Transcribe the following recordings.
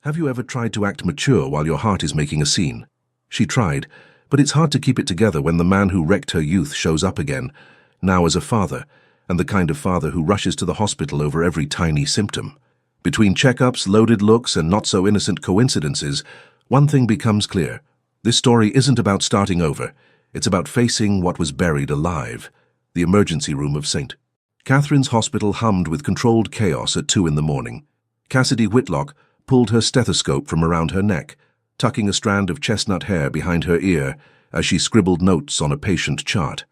Have you ever tried to act mature while your heart is making a scene? She tried, but it's hard to keep it together when the man who wrecked her youth shows up again, now as a father, and the kind of father who rushes to the hospital over every tiny symptom. Between checkups, loaded looks, and not-so-innocent coincidences, one thing becomes clear. This story isn't about starting over. It's about facing what was buried alive, the emergency room of St. Catherine's Hospital hummed with controlled chaos at 2 in the morning. Cassidy Whitlock pulled her stethoscope from around her neck, tucking a strand of chestnut hair behind her ear as she scribbled notes on a patient chart.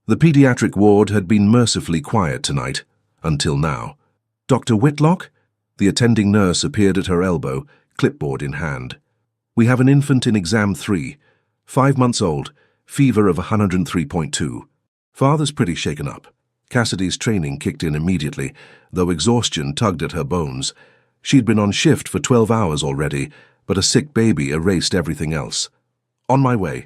The pediatric ward had been mercifully quiet tonight, until now. "Dr. Whitlock?" The attending nurse appeared at her elbow, clipboard in hand. "We have an infant in exam 3, 5 months old, fever of 103.2. Father's pretty shaken up." Cassidy's training kicked in immediately, though exhaustion tugged at her bones. She'd been on shift for 12 hours already, but a sick baby erased everything else. "On my way."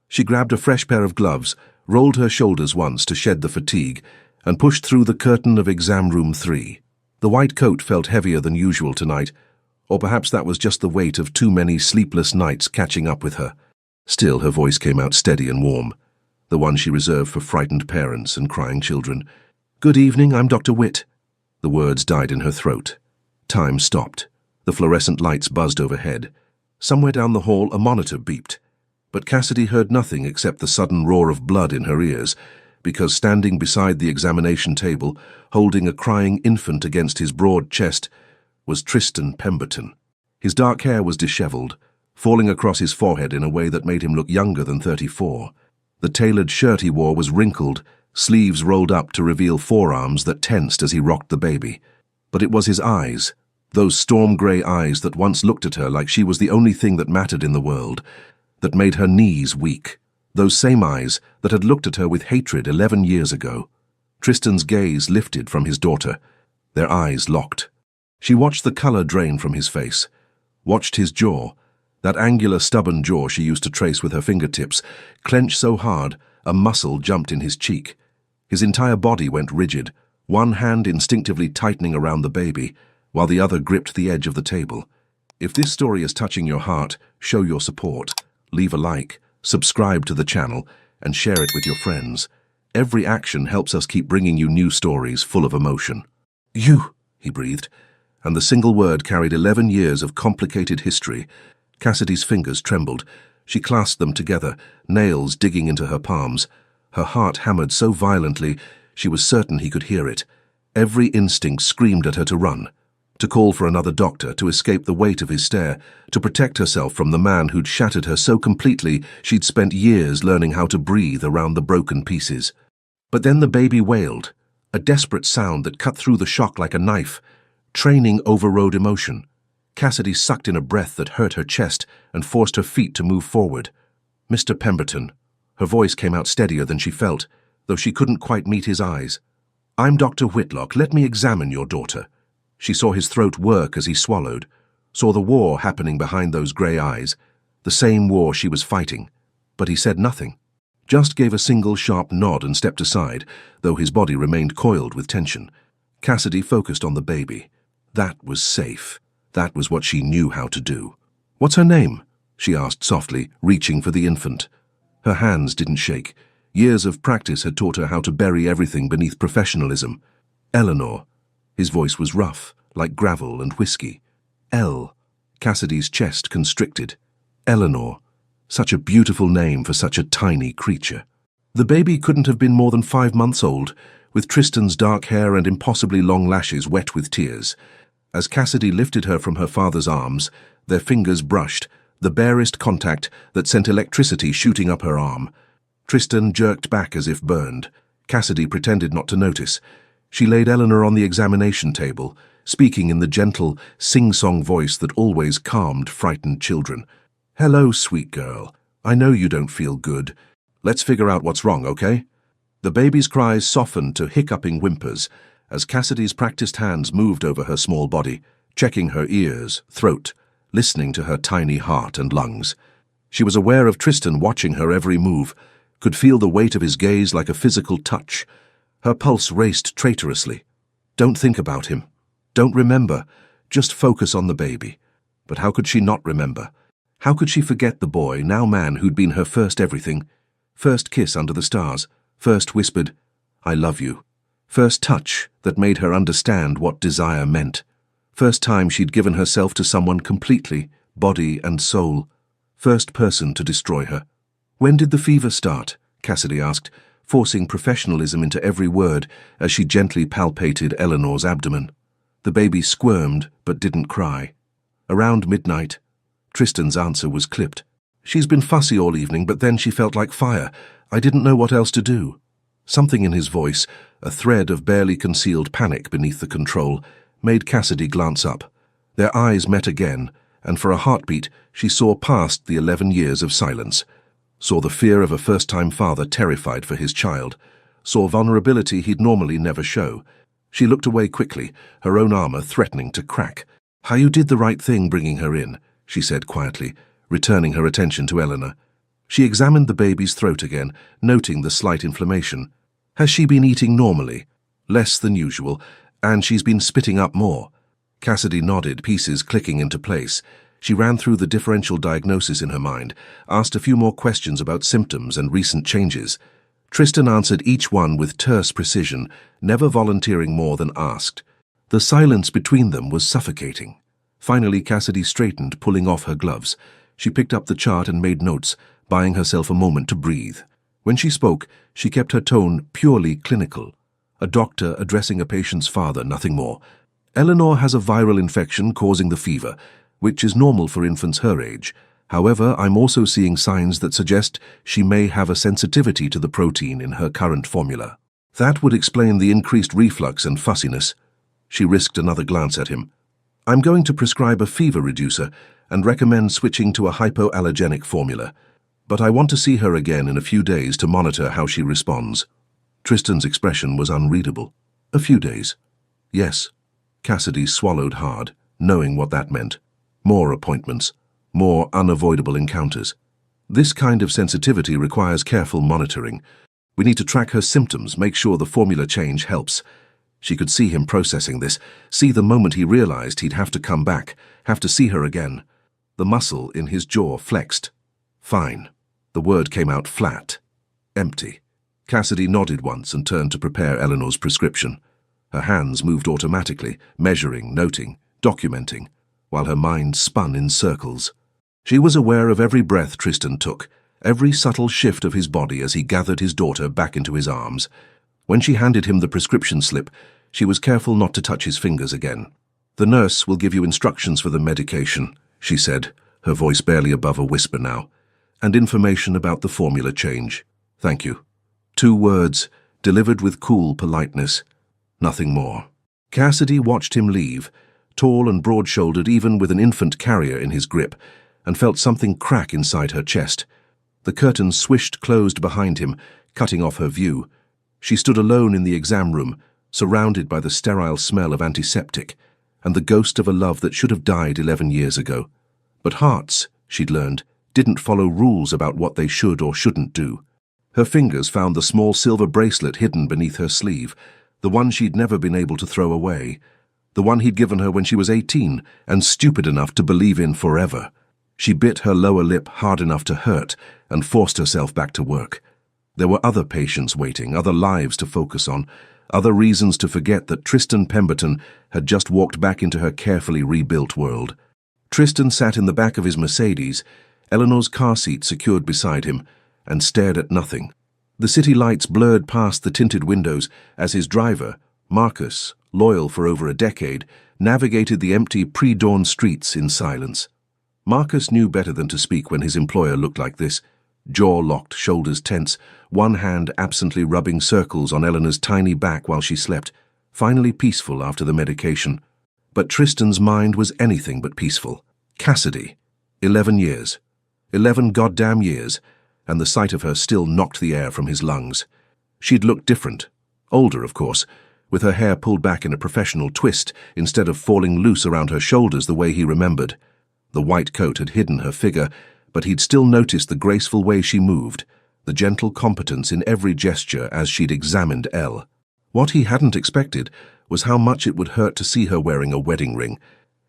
She grabbed a fresh pair of gloves, rolled her shoulders once to shed the fatigue, and pushed through the curtain of exam room 3. The white coat felt heavier than usual tonight, or perhaps that was just the weight of too many sleepless nights catching up with her. Still, her voice came out steady and warm, the one she reserved for frightened parents and crying children. "Good evening, I'm Dr. Witt." The words died in her throat. Time stopped. The fluorescent lights buzzed overhead. Somewhere down the hall, a monitor beeped. But Cassidy heard nothing except the sudden roar of blood in her ears, because standing beside the examination table, holding a crying infant against his broad chest, was Tristan Pemberton. His dark hair was disheveled, falling across his forehead in a way that made him look younger than 34. The tailored shirt he wore was wrinkled, sleeves rolled up to reveal forearms that tensed as he rocked the baby. But it was his eyes, those storm-grey eyes that once looked at her like she was the only thing that mattered in the world, that made her knees weak. Those same eyes that had looked at her with hatred 11 years ago. Tristan's gaze lifted from his daughter. Their eyes locked. She watched the colour drain from his face, watched his jaw, that angular, stubborn jaw she used to trace with her fingertips, clench so hard a muscle jumped in his cheek. His entire body went rigid, one hand instinctively tightening around the baby, while the other gripped the edge of the table. If this story is touching your heart, show your support. Leave a like, subscribe to the channel, and share it with your friends. Every action helps us keep bringing you new stories full of emotion. "You," he breathed, and the single word carried 11 years of complicated history. Cassidy's fingers trembled. She clasped them together, nails digging into her palms. Her heart hammered so violently, she was certain he could hear it. Every instinct screamed at her to run, to call for another doctor, to escape the weight of his stare, to protect herself from the man who'd shattered her so completely she'd spent years learning how to breathe around the broken pieces. But then the baby wailed, a desperate sound that cut through the shock like a knife. Training overrode emotion. Cassidy sucked in a breath that hurt her chest and forced her feet to move forward. "Mr. Pemberton." Her voice came out steadier than she felt, though she couldn't quite meet his eyes. "I'm Dr. Whitlock. Let me examine your daughter." She saw his throat work as he swallowed, saw the war happening behind those grey eyes, the same war she was fighting. But he said nothing, just gave a single sharp nod and stepped aside, though his body remained coiled with tension. Cassidy focused on the baby. That was safe. That was what she knew how to do. "What's her name?" she asked softly, reaching for the infant. Her hands didn't shake. Years of practice had taught her how to bury everything beneath professionalism. "Eleanor." His voice was rough, like gravel and whiskey. "Elle." Cassidy's chest constricted. Eleanor. Such a beautiful name for such a tiny creature. The baby couldn't have been more than 5 months old, with Tristan's dark hair and impossibly long lashes wet with tears. As Cassidy lifted her from her father's arms, their fingers brushed, the barest contact that sent electricity shooting up her arm. Tristan jerked back as if burned. Cassidy pretended not to notice. She laid Eleanor on the examination table, speaking in the gentle, sing-song voice that always calmed frightened children. "Hello, sweet girl. I know you don't feel good. Let's figure out what's wrong, okay?" The baby's cries softened to hiccuping whimpers as Cassidy's practiced hands moved over her small body, checking her ears, throat, listening to her tiny heart and lungs. She was aware of Tristan watching her every move, could feel the weight of his gaze like a physical touch. Her pulse raced traitorously. Don't think about him. Don't remember. Just focus on the baby. But how could she not remember? How could she forget the boy, now man, who'd been her first everything? First kiss under the stars, first whispered, "I love you." First touch that made her understand what desire meant. First time she'd given herself to someone completely, body and soul. First person to destroy her. "When did the fever start?" Cassidy asked, forcing professionalism into every word as she gently palpated Eleanor's abdomen. The baby squirmed but didn't cry. "Around midnight." Tristan's answer was clipped. "She's been fussy all evening, but then she felt like fire. I didn't know what else to do." Something in his voice, a thread of barely concealed panic beneath the control, made Cassidy glance up. Their eyes met again, and for a heartbeat she saw past the 11 years of silence. Saw the fear of a first-time father terrified for his child. Saw vulnerability he'd normally never show. She looked away quickly, her own armor threatening to crack. "How you did the right thing bringing her in," she said quietly, returning her attention to Eleanor. She examined the baby's throat again, noting the slight inflammation. "Has she been eating normally?" "Less than usual, and she's been spitting up more." Cassidy nodded, pieces clicking into place. She ran through the differential diagnosis in her mind, asked a few more questions about symptoms and recent changes. Tristan answered each one with terse precision, never volunteering more than asked. The silence between them was suffocating. Finally, Cassidy straightened, pulling off her gloves. She picked up the chart and made notes, buying herself a moment to breathe. When she spoke, she kept her tone purely clinical. A doctor addressing a patient's father, nothing more. "Eleanor has a viral infection causing the fever, which is normal for infants her age. However, I'm also seeing signs that suggest she may have a sensitivity to the protein in her current formula. That would explain the increased reflux and fussiness." She risked another glance at him. "I'm going to prescribe a fever reducer and recommend switching to a hypoallergenic formula. But I want to see her again in a few days to monitor how she responds." Tristan's expression was unreadable. "A few days?" "Yes." Cassidy swallowed hard, knowing what that meant. More appointments. More unavoidable encounters. This kind of sensitivity requires careful monitoring. We need to track her symptoms, make sure the formula change helps. She could see him processing this, see the moment he realized he'd have to come back, have to see her again. The muscle in his jaw flexed. "Fine." The word came out flat. Empty. Cassidy nodded once and turned to prepare Eleanor's prescription. Her hands moved automatically, measuring, noting, documenting, while her mind spun in circles. She was aware of every breath Tristan took, every subtle shift of his body as he gathered his daughter back into his arms. When she handed him the prescription slip, she was careful not to touch his fingers again. "The nurse will give you instructions for the medication," she said, her voice barely above a whisper now, "and information about the formula change. Thank you." 2 words, delivered with cool politeness. Nothing more. Cassidy watched him leave, tall and broad-shouldered even with an infant carrier in his grip, and felt something crack inside her chest. The curtains swished closed behind him, cutting off her view. She stood alone in the exam room, surrounded by the sterile smell of antiseptic, and the ghost of a love that should have died 11 years ago. But hearts, she'd learned, didn't follow rules about what they should or shouldn't do. Her fingers found the small silver bracelet hidden beneath her sleeve, the one she'd never been able to throw away, the one he'd given her when she was 18 and stupid enough to believe in forever. She bit her lower lip hard enough to hurt and forced herself back to work. There were other patients waiting, other lives to focus on, other reasons to forget that Tristan Pemberton had just walked back into her carefully rebuilt world. Tristan sat in the back of his Mercedes, Eleanor's car seat secured beside him, and stared at nothing. The city lights blurred past the tinted windows as his driver, Marcus, loyal for over a decade, navigated the empty pre-dawn streets in silence. Marcus knew better than to speak when his employer looked like this, jaw locked, shoulders tense, one hand absently rubbing circles on Eleanor's tiny back while she slept, finally peaceful after the medication. But Tristan's mind was anything but peaceful. Cassidy. 11 years. 11 goddamn years, and the sight of her still knocked the air from his lungs. She'd looked different. Older, of course, with her hair pulled back in a professional twist instead of falling loose around her shoulders the way he remembered. The white coat had hidden her figure, but he'd still noticed the graceful way she moved, the gentle competence in every gesture as she'd examined Elle. What he hadn't expected was how much it would hurt to see her wearing a wedding ring.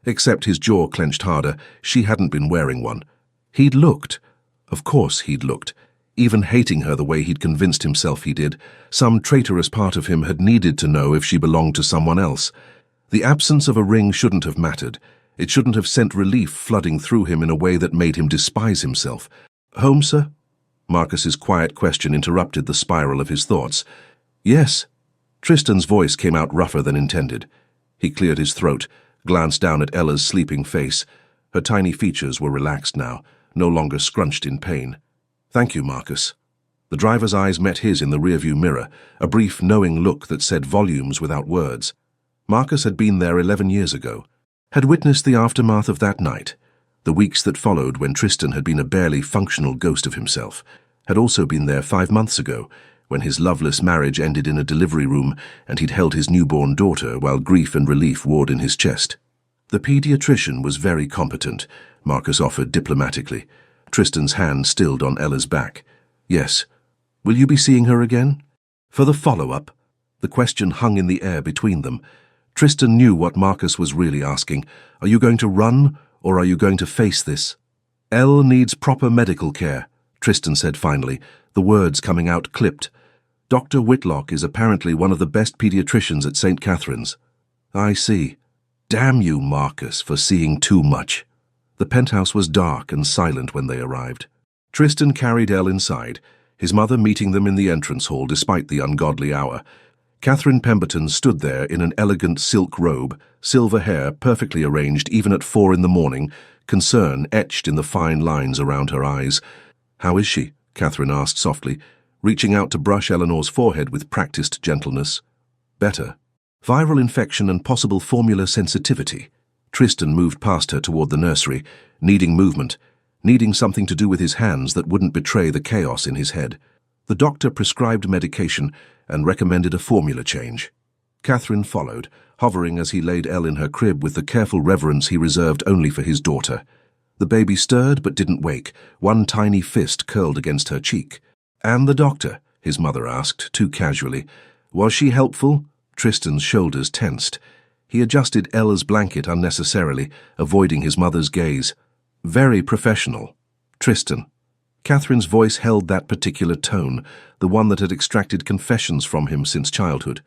Except his jaw clenched harder, she hadn't been wearing one. He'd looked. Of course he'd looked. Even hating her the way he'd convinced himself he did, some traitorous part of him had needed to know if she belonged to someone else. The absence of a ring shouldn't have mattered. It shouldn't have sent relief flooding through him in a way that made him despise himself. "Home, sir?" Marcus's quiet question interrupted the spiral of his thoughts. "Yes." Tristan's voice came out rougher than intended. He cleared his throat, glanced down at Ella's sleeping face. Her tiny features were relaxed now, no longer scrunched in pain. "Thank you, Marcus." The driver's eyes met his in the rearview mirror, a brief, knowing look that said volumes without words. Marcus had been there 11 years ago, had witnessed the aftermath of that night, the weeks that followed when Tristan had been a barely functional ghost of himself, had also been there 5 months ago, when his loveless marriage ended in a delivery room and he'd held his newborn daughter while grief and relief warred in his chest. The pediatrician was very competent, Marcus offered diplomatically. Tristan's hand stilled on Ella's back. "Yes. Will you be seeing her again?" For the follow-up, the question hung in the air between them. Tristan knew what Marcus was really asking. Are you going to run, or are you going to face this? "Elle needs proper medical care," Tristan said finally, the words coming out clipped. "Dr. Whitlock is apparently one of the best pediatricians at St. Catherine's." "I see. Damn you, Marcus, for seeing too much." The penthouse was dark and silent when they arrived. Tristan carried Elle inside, his mother meeting them in the entrance hall despite the ungodly hour. Catherine Pemberton stood there in an elegant silk robe, silver hair perfectly arranged even at 4 in the morning, concern etched in the fine lines around her eyes. "How is she?" Catherine asked softly, reaching out to brush Eleanor's forehead with practiced gentleness. "Better. Viral infection and possible formula sensitivity." Tristan moved past her toward the nursery, needing movement, needing something to do with his hands that wouldn't betray the chaos in his head. The doctor prescribed medication and recommended a formula change. Catherine followed, hovering as he laid Elle in her crib with the careful reverence he reserved only for his daughter. The baby stirred but didn't wake, one tiny fist curled against her cheek. "And the doctor?" his mother asked, too casually. "Was she helpful?" Tristan's shoulders tensed. He adjusted Ella's blanket unnecessarily, avoiding his mother's gaze. "Very professional." "Tristan." Catherine's voice held that particular tone, the one that had extracted confessions from him since childhood.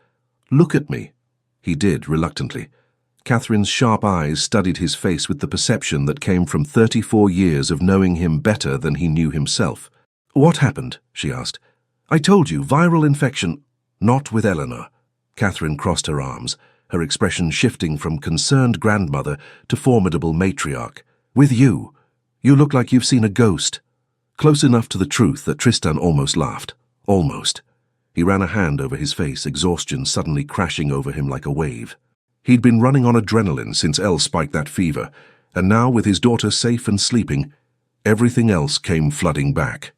"Look at me." He did, reluctantly. Catherine's sharp eyes studied his face with the perception that came from 34 years of knowing him better than he knew himself. "What happened?" she asked. "I told you, viral infection." "Not with Eleanor." Catherine crossed her arms, her expression shifting from concerned grandmother to formidable matriarch. "With you. You look like you've seen a ghost." Close enough to the truth that Tristan almost laughed. Almost. He ran a hand over his face, exhaustion suddenly crashing over him like a wave. He'd been running on adrenaline since Elle spiked that fever, and now, with his daughter safe and sleeping, everything else came flooding back.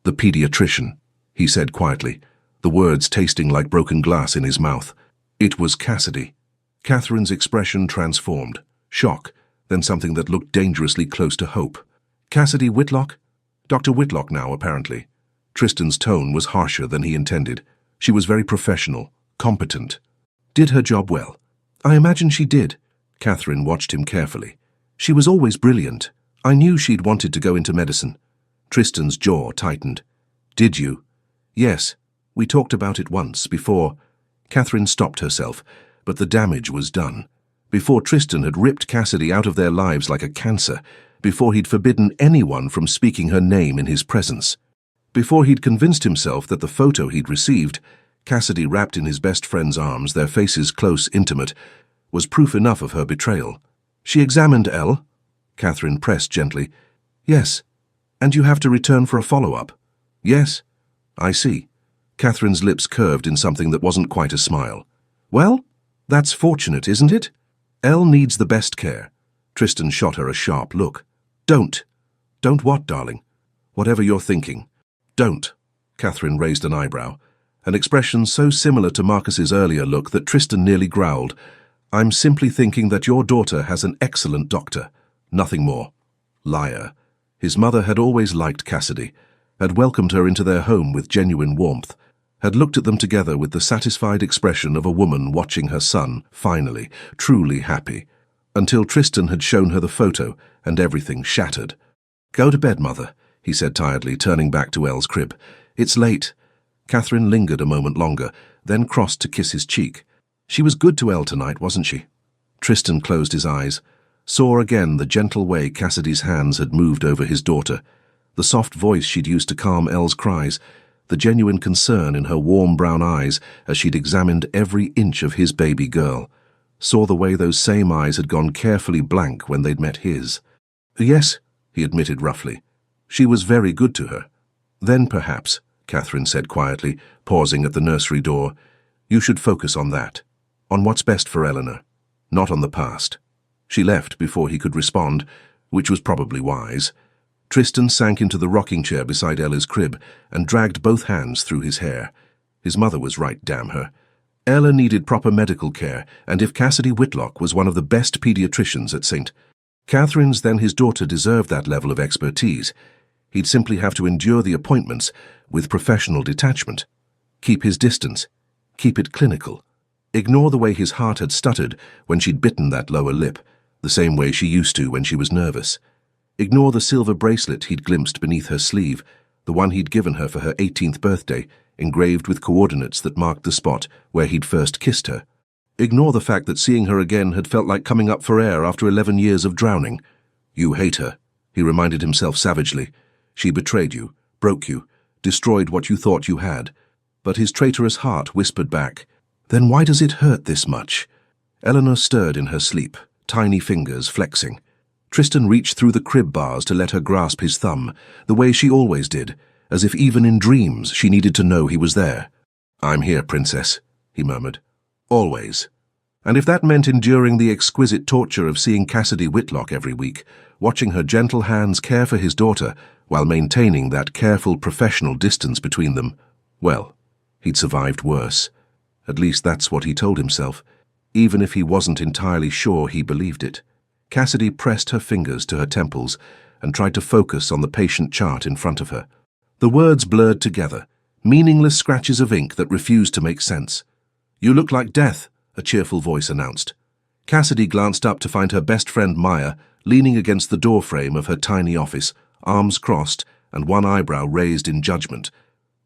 "The pediatrician," he said quietly, the words tasting like broken glass in his mouth. It was Cassidy. Catherine's expression transformed. Shock, then something that looked dangerously close to hope. "Cassidy Whitlock?" "Dr. Whitlock now, apparently." Tristan's tone was harsher than he intended. She was very professional, competent. "Did her job well?" "I imagine she did." Catherine watched him carefully. "She was always brilliant. I knew she'd wanted to go into medicine." Tristan's jaw tightened. "Did you?" "Yes. We talked about it once, before." Catherine stopped herself, but the damage was done. Before Tristan had ripped Cassidy out of their lives like a cancer, before he'd forbidden anyone from speaking her name in his presence, before he'd convinced himself that the photo he'd received, Cassidy wrapped in his best friend's arms, their faces close, intimate, was proof enough of her betrayal. "She examined Elle?" Catherine pressed gently. "Yes. And you have to return for a follow-up?" "Yes." "I see." Catherine's lips curved in something that wasn't quite a smile. "Well, that's fortunate, isn't it? Elle needs the best care." Tristan shot her a sharp look. "Don't." "Don't what, darling?" "Whatever you're thinking." "Don't." Catherine raised an eyebrow, an expression so similar to Marcus's earlier look that Tristan nearly growled. "I'm simply thinking that your daughter has an excellent doctor. Nothing more." Liar. His mother had always liked Cassidy, had welcomed her into their home with genuine warmth, had looked at them together with the satisfied expression of a woman watching her son, finally, truly happy. until Tristan had shown her the photo and everything shattered. "Go to bed, Mother," he said tiredly, turning back to Elle's crib. "It's late." Catherine lingered a moment longer, then crossed to kiss his cheek. She was good to Elle tonight, wasn't she? Tristan closed his eyes, saw again the gentle way Cassidy's hands had moved over his daughter, the soft voice she'd used to calm Elle's cries, the genuine concern in her warm brown eyes as she'd examined every inch of his baby girl, saw the way those same eyes had gone carefully blank when they'd met his. "Yes," he admitted roughly. "She was very good to her." "Then perhaps," Catherine said quietly, pausing at the nursery door, "you should focus on that, on what's best for Eleanor, not on the past." She left before he could respond, which was probably wise. Tristan sank into the rocking chair beside Ella's crib and dragged both hands through his hair. His mother was right, damn her. Ella needed proper medical care, and if Cassidy Whitlock was one of the best pediatricians at St. Catherine's, then his daughter deserved that level of expertise. He'd simply have to endure the appointments with professional detachment. Keep his distance. Keep it clinical. Ignore the way his heart had stuttered when she'd bitten that lower lip, the same way she used to when she was nervous. Ignore the silver bracelet he'd glimpsed beneath her sleeve, the one he'd given her for her 18th birthday, engraved with coordinates that marked the spot where he'd first kissed her. Ignore the fact that seeing her again had felt like coming up for air after 11 years of drowning. You hate her, he reminded himself savagely. She betrayed you, broke you, destroyed what you thought you had. But his traitorous heart whispered back, "Then why does it hurt this much?" Eleanor stirred in her sleep, tiny fingers flexing. Tristan reached through the crib bars to let her grasp his thumb, the way she always did, as if even in dreams she needed to know he was there. "I'm here, Princess," he murmured. "Always." And if that meant enduring the exquisite torture of seeing Cassidy Whitlock every week, watching her gentle hands care for his daughter while maintaining that careful professional distance between them, well, he'd survived worse. At least that's what he told himself, even if he wasn't entirely sure he believed it. Cassidy pressed her fingers to her temples and tried to focus on the patient chart in front of her. The words blurred together, meaningless scratches of ink that refused to make sense. "You look like death," a cheerful voice announced. Cassidy glanced up to find her best friend Maya leaning against the doorframe of her tiny office, arms crossed and one eyebrow raised in judgment.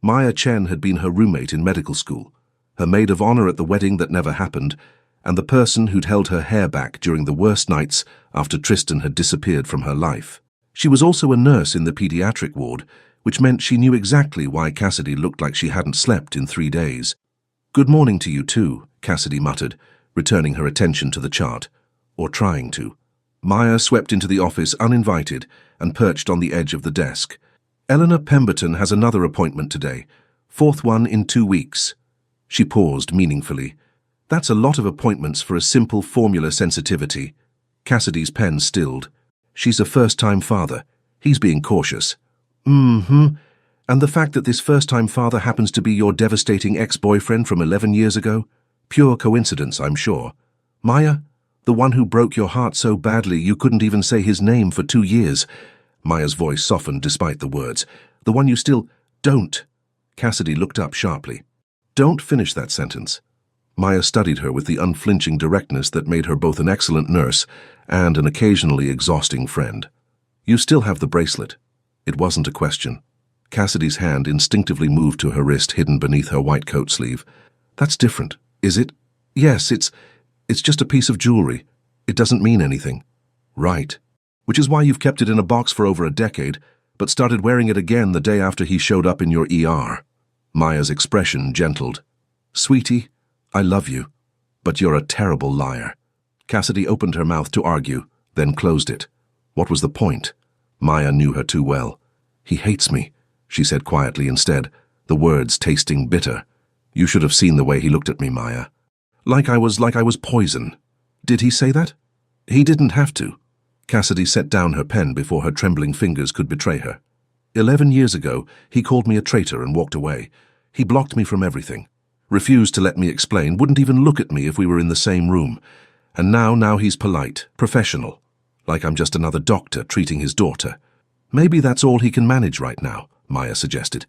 Maya Chen had been her roommate in medical school, her maid of honor at the wedding that never happened, and the person who'd held her hair back during the worst nights after Tristan had disappeared from her life. She was also a nurse in the pediatric ward, which meant she knew exactly why Cassidy looked like she hadn't slept in 3 days. "Good morning to you too," Cassidy muttered, returning her attention to the chart. Or trying to. Maya swept into the office uninvited and perched on the edge of the desk. "Eleanor Pemberton has another appointment today, 4th one in 2 weeks. She paused meaningfully. "That's a lot of appointments for a simple formula sensitivity." Cassidy's pen stilled. "She's a first-time father. He's being cautious." "Mm-hmm. And the fact that this first-time father happens to be your devastating ex-boyfriend from 11 years ago? Pure coincidence, I'm sure. Maya, the one who broke your heart so badly you couldn't even say his name for 2 years. Maya's voice softened despite the words. "The one you still don't." Cassidy looked up sharply. "Don't finish that sentence." Maya studied her with the unflinching directness that made her both an excellent nurse and an occasionally exhausting friend. "You still have the bracelet." It wasn't a question. Cassidy's hand instinctively moved to her wrist hidden beneath her white coat sleeve. "That's different, is it?" "Yes, it's just a piece of jewelry. It doesn't mean anything." "Right. Which is why you've kept it in a box for over a decade, but started wearing it again the day after he showed up in your ER. Maya's expression gentled. "Sweetie, I love you, but you're a terrible liar." Cassidy opened her mouth to argue, then closed it. What was the point? Maya knew her too well. "He hates me," she said quietly instead, the words tasting bitter. "You should have seen the way he looked at me, Maya. Like I was poison." "Did he say that?" "He didn't have to." Cassidy set down her pen before her trembling fingers could betray her. 11 years ago, he called me a traitor and walked away. He blocked me from everything. Refused to let me explain, wouldn't even look at me if we were in the same room. And now he's polite, professional, like I'm just another doctor treating his daughter. "Maybe that's all he can manage right now," Maya suggested.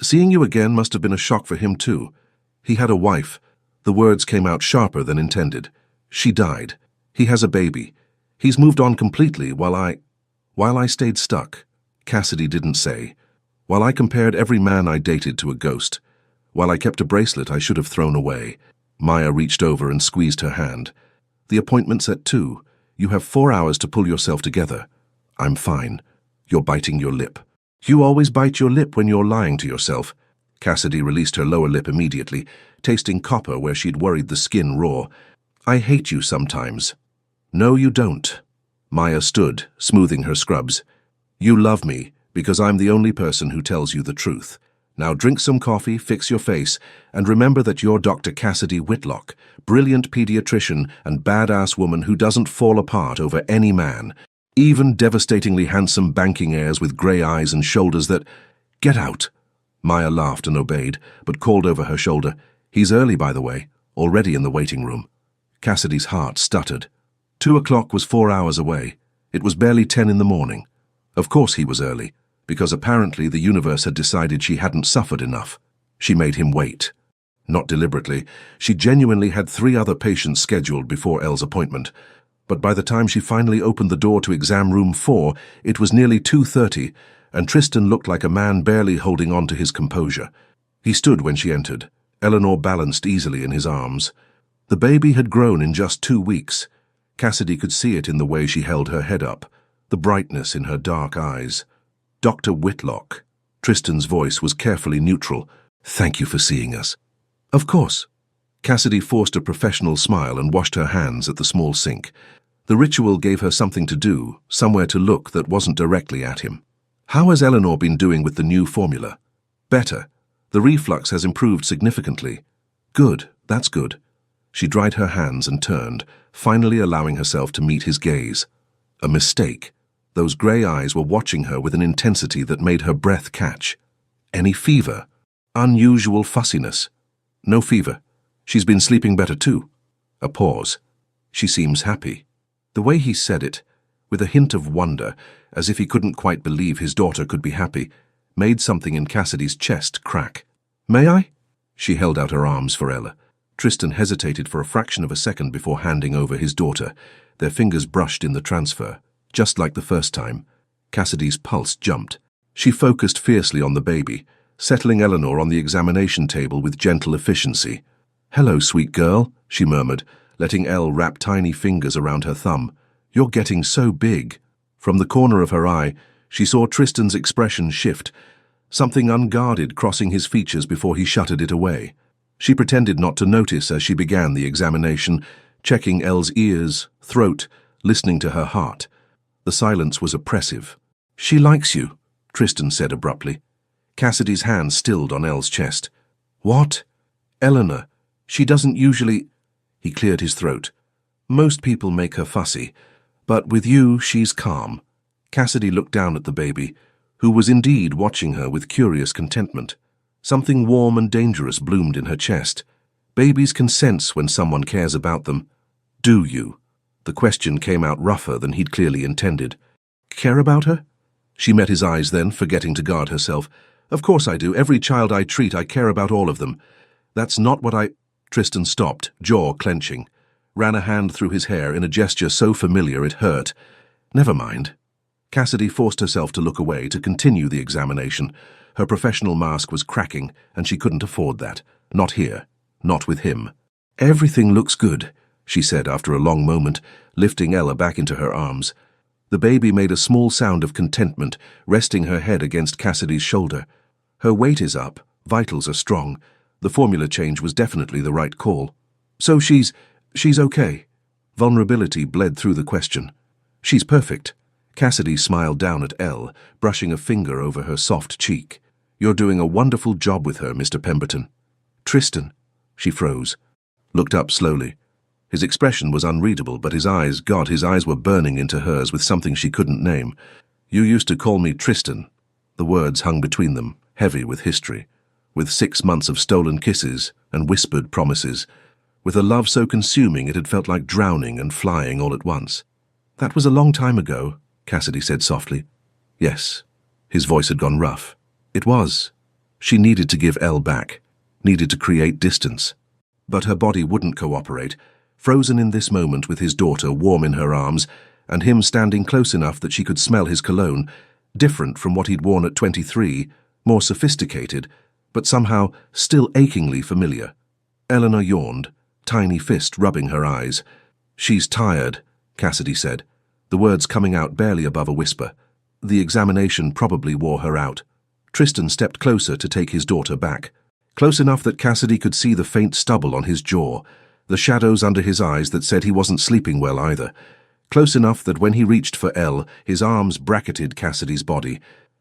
"Seeing you again must have been a shock for him too. He had a wife." The words came out sharper than intended. "She died. He has a baby. He's moved on completely while I stayed stuck. Cassidy didn't say. While I compared every man I dated to a ghost. While I kept a bracelet I should have thrown away. Maya reached over and squeezed her hand. The appointment's at 2. You have 4 hours to pull yourself together. I'm fine. You're biting your lip. You always bite your lip when you're lying to yourself. Cassidy released her lower lip immediately, tasting copper where she'd worried the skin raw. I hate you sometimes. No, you don't. Maya stood, smoothing her scrubs. You love me, because I'm the only person who tells you the truth. Now drink some coffee, fix your face, and remember that you're Dr. Cassidy Whitlock, brilliant pediatrician and badass woman who doesn't fall apart over any man, even devastatingly handsome banking heirs with grey eyes and shoulders that... Get out. Maya laughed and obeyed, but called over her shoulder, He's early, by the way, already in the waiting room. Cassidy's heart stuttered. 2 o'clock was 4 hours away. It was barely 10 in the morning. Of course he was early, because apparently the universe had decided she hadn't suffered enough. She made him wait. Not deliberately. She genuinely had 3 other patients scheduled before Elle's appointment. But by the time she finally opened the door to exam room 4, it was nearly 2:30, and Tristan looked like a man barely holding on to his composure. He stood when she entered. Eleanor balanced easily in his arms. The baby had grown in just 2 weeks. Cassidy could see it in the way she held her head up, the brightness in her dark eyes. Dr. Whitlock. Tristan's voice was carefully neutral. Thank you for seeing us. Of course. Cassidy forced a professional smile and washed her hands at the small sink. The ritual gave her something to do, somewhere to look that wasn't directly at him. How has Eleanor been doing with the new formula? Better. The reflux has improved significantly. Good, that's good. She dried her hands and turned, finally allowing herself to meet his gaze. A mistake. Those grey eyes were watching her with an intensity that made her breath catch. Any fever? Unusual fussiness? No fever. She's been sleeping better too. A pause. She seems happy. The way he said it, with a hint of wonder, as if he couldn't quite believe his daughter could be happy, made something in Cassidy's chest crack. May I? She held out her arms for Ella. Tristan hesitated for a fraction of a second before handing over his daughter. Their fingers brushed in the transfer, just like the first time. Cassidy's pulse jumped. She focused fiercely on the baby, settling Eleanor on the examination table with gentle efficiency. Hello, sweet girl, she murmured, letting Elle wrap tiny fingers around her thumb. You're getting so big. From the corner of her eye, she saw Tristan's expression shift, something unguarded crossing his features before he shuttered it away. She pretended not to notice as she began the examination, checking Elle's ears, throat, listening to her heart. The silence was oppressive. She likes you, Tristan said abruptly. Cassidy's hand stilled on Elle's chest. What? Eleanor. She doesn't usually... He cleared his throat. Most people make her fussy, but with you she's calm. Cassidy looked down at the baby, who was indeed watching her with curious contentment. Something warm and dangerous bloomed in her chest. Babies can sense when someone cares about them. Do you? The question came out rougher than he'd clearly intended. Care about her? She met his eyes then, forgetting to guard herself. Of course I do. Every child I treat, I care about all of them. That's not what I... Tristan stopped, jaw clenching, ran a hand through his hair in a gesture so familiar it hurt. Never mind. Cassidy forced herself to look away to continue the examination. Her professional mask was cracking, and she couldn't afford that. Not here. Not with him. Everything looks good, she said after a long moment, lifting Ella back into her arms. The baby made a small sound of contentment, resting her head against Cassidy's shoulder. Her weight is up, vitals are strong. The formula change was definitely the right call. So she's okay. Vulnerability bled through the question. She's perfect. Cassidy smiled down at Elle, brushing a finger over her soft cheek. You're doing a wonderful job with her, Mr. Pemberton. Tristan. She froze. Looked up slowly. His expression was unreadable, but his eyes were burning into hers with something she couldn't name. You used to call me Tristan. The words hung between them, heavy with history, with 6 months of stolen kisses and whispered promises, with a love so consuming it had felt like drowning and flying all at once. That was a long time ago, Cassidy said softly. Yes. His voice had gone rough. It was. She needed to give Elle back, needed to create distance. But her body wouldn't cooperate, frozen in this moment with his daughter warm in her arms, and him standing close enough that she could smell his cologne, different from what he'd worn at 23, more sophisticated, but somehow still achingly familiar. Eleanor yawned, tiny fist rubbing her eyes. "She's tired," Cassidy said, the words coming out barely above a whisper. The examination probably wore her out. Tristan stepped closer to take his daughter back, close enough that Cassidy could see the faint stubble on his jaw, the shadows under his eyes that said he wasn't sleeping well either, close enough that when he reached for Elle, his arms bracketed Cassidy's body.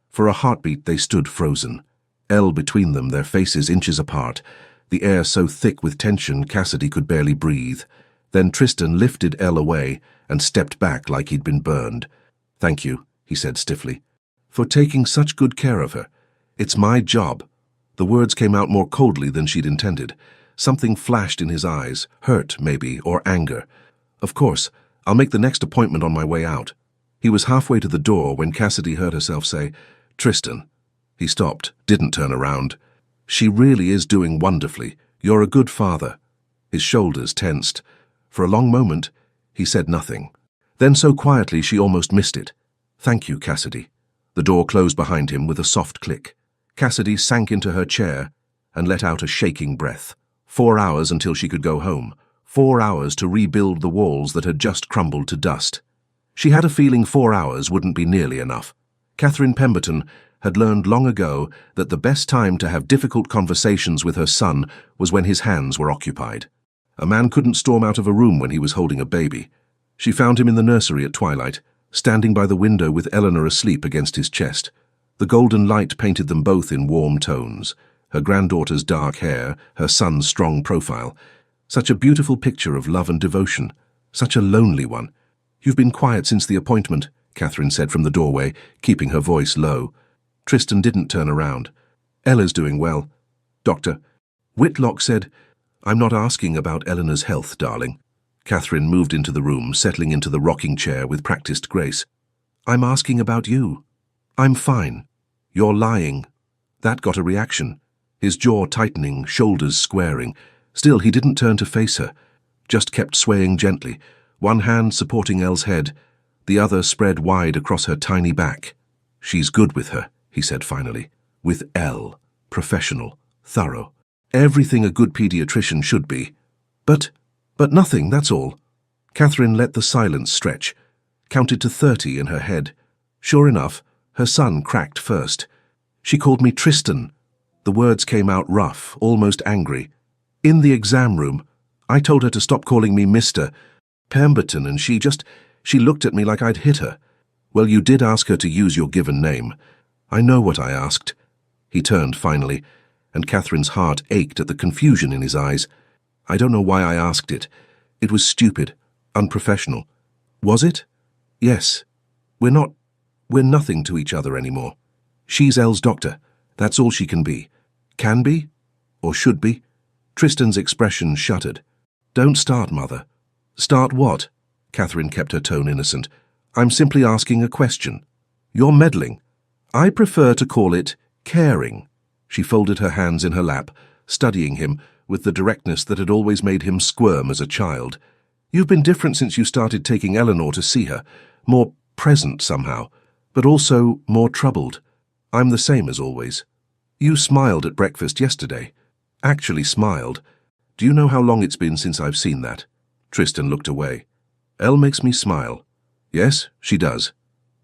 For a heartbeat they stood frozen, Elle between them, their faces inches apart, the air so thick with tension Cassidy could barely breathe. Then Tristan lifted Elle away and stepped back like he'd been burned. "Thank you," he said stiffly, "for taking such good care of her. It's my job." The words came out more coldly than she'd intended. Something flashed in his eyes, hurt, maybe, or anger. "Of course, I'll make the next appointment on my way out." He was halfway to the door when Cassidy heard herself say, "Tristan." He stopped, didn't turn around. "She really is doing wonderfully. You're a good father." His shoulders tensed. For a long moment, he said nothing. Then so quietly she almost missed it. "Thank you, Cassidy." The door closed behind him with a soft click. Cassidy sank into her chair and let out a shaking breath. 4 hours until she could go home. 4 hours to rebuild the walls that had just crumbled to dust. She had a feeling 4 hours wouldn't be nearly enough. Catherine Pemberton had learned long ago that the best time to have difficult conversations with her son was when his hands were occupied. A man couldn't storm out of a room when he was holding a baby. She found him in the nursery at twilight, standing by the window with Eleanor asleep against his chest. The golden light painted them both in warm tones, her granddaughter's dark hair, her son's strong profile. Such a beautiful picture of love and devotion, such a lonely one. "You've been quiet since the appointment," Catherine said from the doorway, keeping her voice low. Tristan didn't turn around. "Ella's doing well. Doctor." Whitlock said, "I'm not asking about Eleanor's health, darling." Catherine moved into the room, settling into the rocking chair with practiced grace. "I'm asking about you. I'm fine. You're lying." That got a reaction, his jaw tightening, shoulders squaring. Still, he didn't turn to face her, just kept swaying gently, one hand supporting Elle's head, the other spread wide across her tiny back. "She's good with her," he said finally. "With Elle. Professional. Thorough. Everything a good pediatrician should be. But nothing, that's all." Catherine let the silence stretch, counted to 30 in her head. Sure enough, her son cracked first. "She called me Tristan." The words came out rough, almost angry. "In the exam room, I told her to stop calling me Mr. Pemberton, and she looked at me like I'd hit her." "Well, you did ask her to use your given name." "I know what I asked." He turned finally, and Catherine's heart ached at the confusion in his eyes. "I don't know why I asked it. It was stupid, unprofessional." "Was it?" "Yes. We're nothing to each other anymore. She's Elle's doctor. That's all she can be. Can be? Or should be?" Tristan's expression shuttered. "Don't start, Mother." "Start what?" Catherine kept her tone innocent. "I'm simply asking a question." "You're meddling." "I prefer to call it caring." She folded her hands in her lap, studying him with the directness that had always made him squirm as a child. "You've been different since you started taking Eleanor to see her. More present somehow, but also more troubled. I'm the same as always. You smiled at breakfast yesterday. Actually smiled. Do you know how long it's been since I've seen that?" Tristan looked away. "Elle makes me smile." "Yes, she does.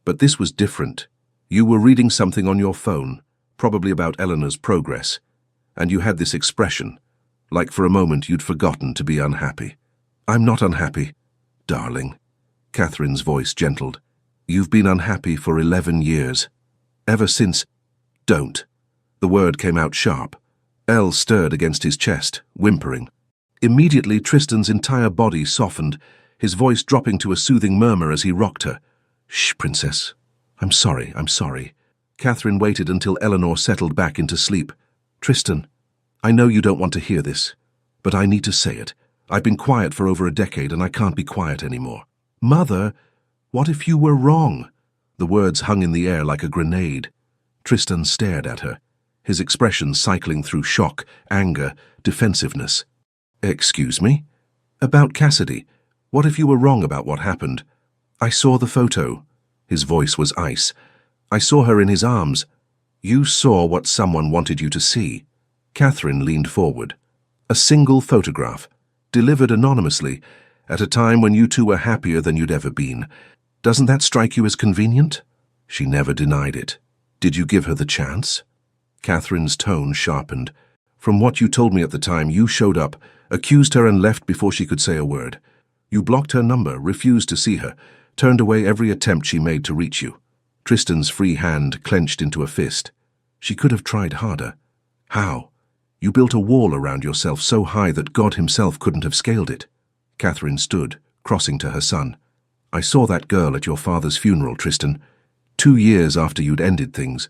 But this was different. You were reading something on your phone, probably about Eleanor's progress, and you had this expression, like for a moment you'd forgotten to be unhappy." "I'm not unhappy, darling." Catherine's voice gentled. "You've been unhappy for 11 years. Ever since—" "Don't." The word came out sharp. Elle stirred against his chest, whimpering. Immediately Tristan's entire body softened, his voice dropping to a soothing murmur as he rocked her. "Shh, princess. I'm sorry. Catherine waited until Eleanor settled back into sleep. "Tristan, I know you don't want to hear this, but I need to say it. I've been quiet for over a decade and I can't be quiet anymore." "Mother, what if you were wrong?" The words hung in the air like a grenade. Tristan stared at her, his expression cycling through shock, anger, defensiveness. "Excuse me?" "About Cassidy. What if you were wrong about what happened?" I saw the photo. His voice was ice. I saw her in his arms. You saw what someone wanted you to see. Catherine leaned forward. A single photograph, delivered anonymously, at a time when you two were happier than you'd ever been. Doesn't that strike you as convenient? She never denied it. Did you give her the chance? Catherine's tone sharpened. From what you told me at the time, you showed up, accused her and left before she could say a word. You blocked her number, refused to see her, turned away every attempt she made to reach you. Tristan's free hand clenched into a fist. She could have tried harder. How? You built a wall around yourself so high that God himself couldn't have scaled it. Catherine stood, crossing to her son. I saw that girl at your father's funeral, Tristan. 2 years after you'd ended things.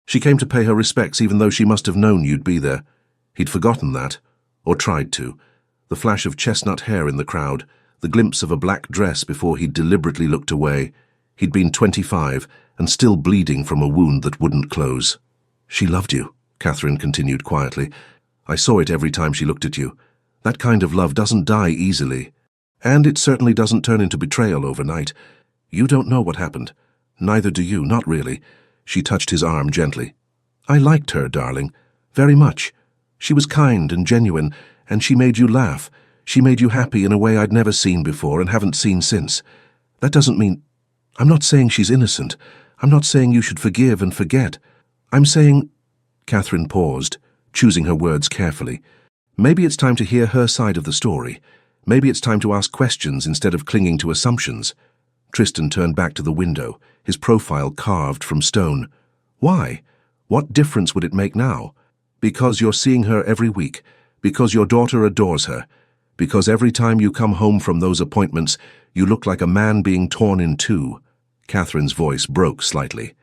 She came to pay her respects even though she must have known you'd be there. He'd forgotten that, or tried to. The flash of chestnut hair in the crowd, the glimpse of a black dress before he'd deliberately looked away. He'd been 25 and still bleeding from a wound that wouldn't close. She loved you, Catherine continued quietly. I saw it every time she looked at you. That kind of love doesn't die easily. And it certainly doesn't turn into betrayal overnight. You don't know what happened. Neither do you, not really. She touched his arm gently. I liked her, darling. Very much. She was kind and genuine, and she made you laugh. She made you happy in a way I'd never seen before and haven't seen since. That doesn't mean... I'm not saying she's innocent. I'm not saying you should forgive and forget. I'm saying... Catherine paused, choosing her words carefully. Maybe it's time to hear her side of the story. Maybe it's time to ask questions instead of clinging to assumptions. Tristan turned back to the window, his profile carved from stone. Why? What difference would it make now? Because you're seeing her every week. Because your daughter adores her. Because every time you come home from those appointments, you look like a man being torn in two. Catherine's voice broke slightly.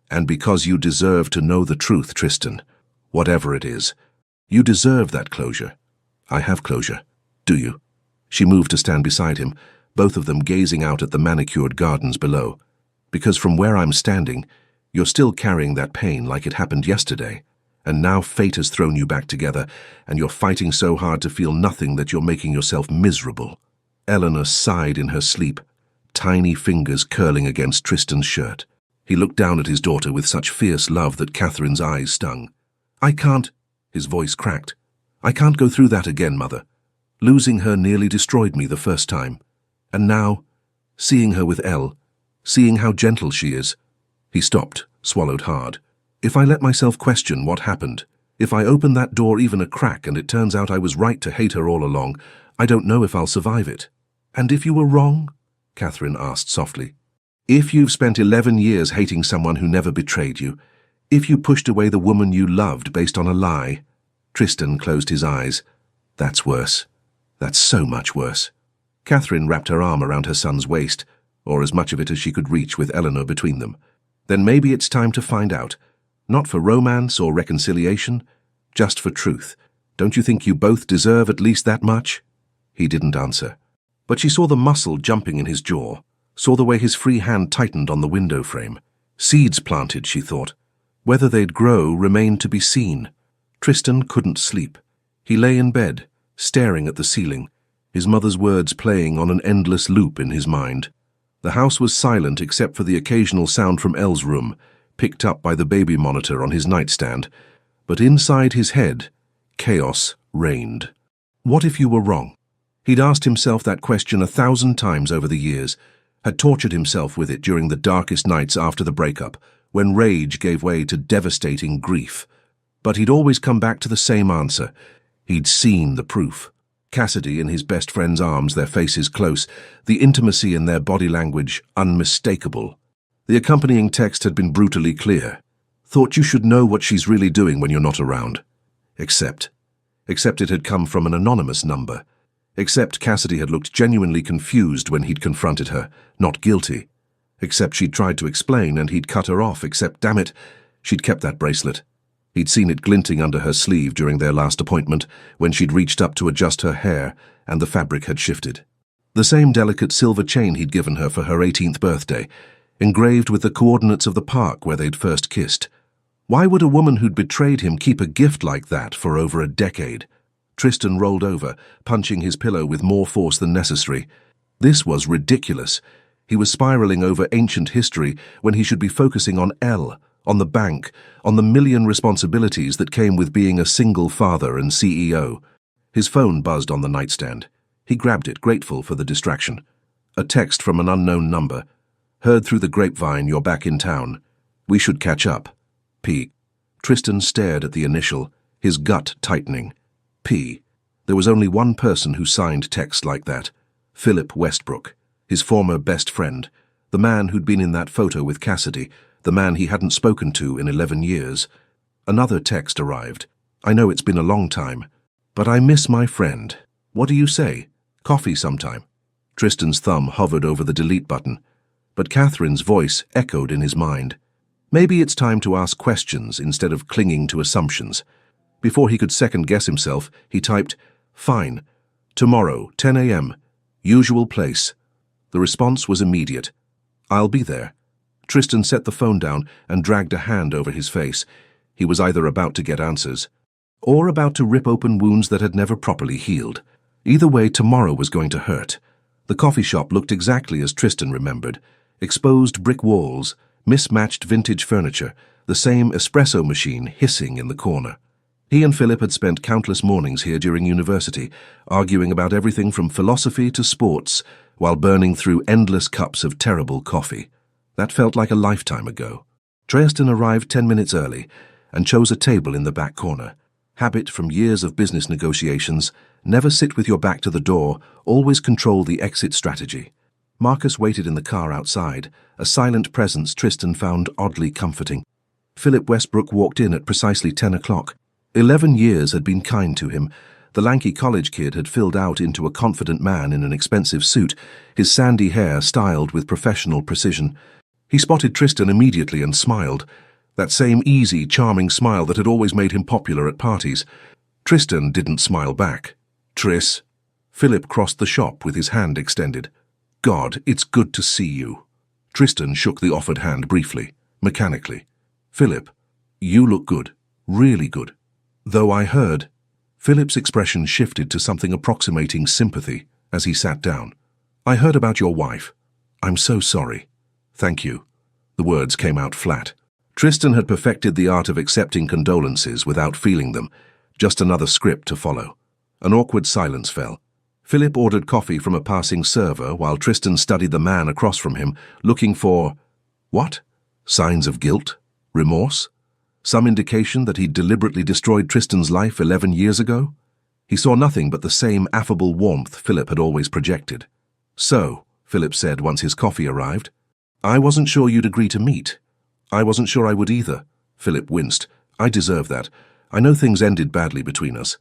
And because you deserve to know the truth, Tristan. Whatever it is. You deserve that closure. I have closure. Do you? She moved to stand beside him, both of them gazing out at the manicured gardens below. Because from where I'm standing, you're still carrying that pain like it happened yesterday. And now fate has thrown you back together, and you're fighting so hard to feel nothing that you're making yourself miserable. Eleanor sighed in her sleep, tiny fingers curling against Tristan's shirt. He looked down at his daughter with such fierce love that Catherine's eyes stung. I can't, his voice cracked. I can't go through that again, Mother. Losing her nearly destroyed me the first time. And now, seeing her with Elle, seeing how gentle she is. He stopped, swallowed hard. If I let myself question what happened, if I open that door even a crack and it turns out I was right to hate her all along, I don't know if I'll survive it. And if you were wrong? Catherine asked softly. If you've spent 11 years hating someone who never betrayed you, if you pushed away the woman you loved based on a lie. Tristan closed his eyes. That's worse. That's so much worse. Catherine wrapped her arm around her son's waist, or as much of it as she could reach with Eleanor between them. Then maybe it's time to find out. Not for romance or reconciliation, just for truth. Don't you think you both deserve at least that much? He didn't answer. But she saw the muscle jumping in his jaw, saw the way his free hand tightened on the window frame. Seeds planted, she thought. Whether they'd grow remained to be seen. Tristan couldn't sleep. He lay in bed, staring at the ceiling, his mother's words playing on an endless loop in his mind. The house was silent except for the occasional sound from Elle's room, picked up by the baby monitor on his nightstand. But inside his head, chaos reigned. What if you were wrong? He'd asked himself that question 1,000 times over the years, had tortured himself with it during the darkest nights after the breakup, when rage gave way to devastating grief. But he'd always come back to the same answer. He'd seen the proof. Cassidy in his best friend's arms, their faces close, the intimacy in their body language unmistakable. The accompanying text had been brutally clear. Thought you should know what she's really doing when you're not around. Except it had come from an anonymous number. Except Cassidy had looked genuinely confused when he'd confronted her, not guilty. Except she'd tried to explain and he'd cut her off, except, damn it, she'd kept that bracelet. He'd seen it glinting under her sleeve during their last appointment, when she'd reached up to adjust her hair, and the fabric had shifted. The same delicate silver chain he'd given her for her 18th birthday, engraved with the coordinates of the park where they'd first kissed. Why would a woman who'd betrayed him keep a gift like that for over a decade? Tristan rolled over, punching his pillow with more force than necessary. This was ridiculous. He was spiraling over ancient history when he should be focusing on L, on the bank, on the million responsibilities that came with being a single father and CEO. His phone buzzed on the nightstand. He grabbed it, grateful for the distraction. A text from an unknown number. Heard through the grapevine you're back in town. We should catch up. P. Tristan stared at the initial, his gut tightening. P. There was only one person who signed text like that. Philip Westbrook, his former best friend, the man who'd been in that photo with Cassidy, the man he hadn't spoken to in 11 years. Another text arrived. I know it's been a long time, but I miss my friend. What do you say? Coffee sometime. Tristan's thumb hovered over the delete button, but Catherine's voice echoed in his mind. Maybe it's time to ask questions instead of clinging to assumptions. Before he could second-guess himself, he typed, "Fine. Tomorrow, 10 a.m. Usual place." The response was immediate. "I'll be there." Tristan set the phone down and dragged a hand over his face. He was either about to get answers, or about to rip open wounds that had never properly healed. Either way, tomorrow was going to hurt. The coffee shop looked exactly as Tristan remembered. Exposed brick walls, mismatched vintage furniture, the same espresso machine hissing in the corner. He and Philip had spent countless mornings here during university, arguing about everything from philosophy to sports, while burning through endless cups of terrible coffee. That felt like a lifetime ago. Tristan arrived 10 minutes early and chose a table in the back corner. Habit from years of business negotiations: never sit with your back to the door, always control the exit strategy. Marcus waited in the car outside, a silent presence Tristan found oddly comforting. Philip Westbrook walked in at precisely 10 o'clock. 11 years had been kind to him. The lanky college kid had filled out into a confident man in an expensive suit, his sandy hair styled with professional precision. He spotted Tristan immediately and smiled. That same easy, charming smile that had always made him popular at parties. Tristan didn't smile back. "Tris." Philip crossed the shop with his hand extended. "God, it's good to see you." Tristan shook the offered hand briefly, mechanically. "Philip, you look good, really good." "Though I heard..." Philip's expression shifted to something approximating sympathy as he sat down. "I heard about your wife. I'm so sorry." "Thank you." The words came out flat. Tristan had perfected the art of accepting condolences without feeling them, just another script to follow. An awkward silence fell. Philip ordered coffee from a passing server while Tristan studied the man across from him, looking for... what? Signs of guilt? Remorse? Some indication that he'd deliberately destroyed Tristan's life 11 years ago? He saw nothing but the same affable warmth Philip had always projected. "So," Philip said once his coffee arrived, "I wasn't sure you'd agree to meet." "I wasn't sure I would either." Philip winced. "I deserve that. I know things ended badly between us."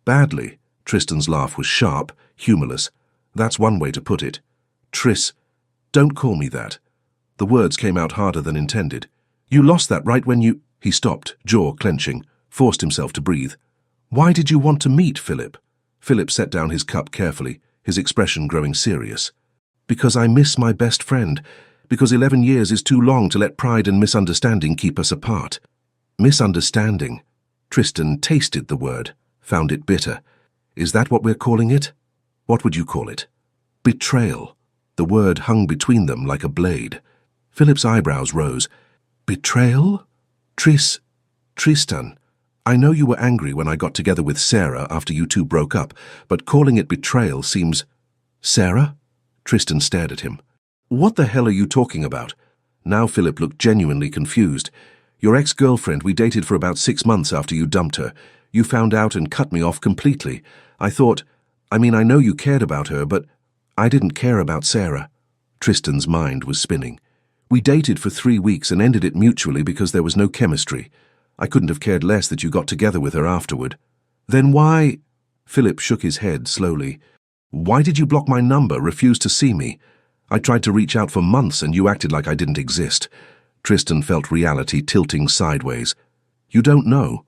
"Badly?" Tristan's laugh was sharp, humorless. "That's one way to put it." "Tris, don't call me that." The words came out harder than intended. "You lost that right when you..." He stopped, jaw clenching, forced himself to breathe. "Why did you want to meet, Philip?" Philip set down his cup carefully, his expression growing serious. "Because I miss my best friend. Because 11 years is too long to let pride and misunderstanding keep us apart." Misunderstanding. Tristan tasted the word, found it bitter. Is that what we're calling it? What would you call it? Betrayal. The word hung between them like a blade. Philip's eyebrows rose. Betrayal? Tristan, I know you were angry when I got together with Sarah after you two broke up, but calling it betrayal seems... Sarah? Tristan stared at him. "What the hell are you talking about?" Now Philip looked genuinely confused. "Your ex-girlfriend, we dated for about 6 months after you dumped her. You found out and cut me off completely. I thought... I know you cared about her, but I didn't care about Sarah." Tristan's mind was spinning. "We dated for 3 weeks and ended it mutually because there was no chemistry. I couldn't have cared less that you got together with her afterward." "Then why..." Philip shook his head slowly. "Why did you block my number, refuse to see me? I tried to reach out for months and you acted like I didn't exist." Tristan felt reality tilting sideways. "You don't know."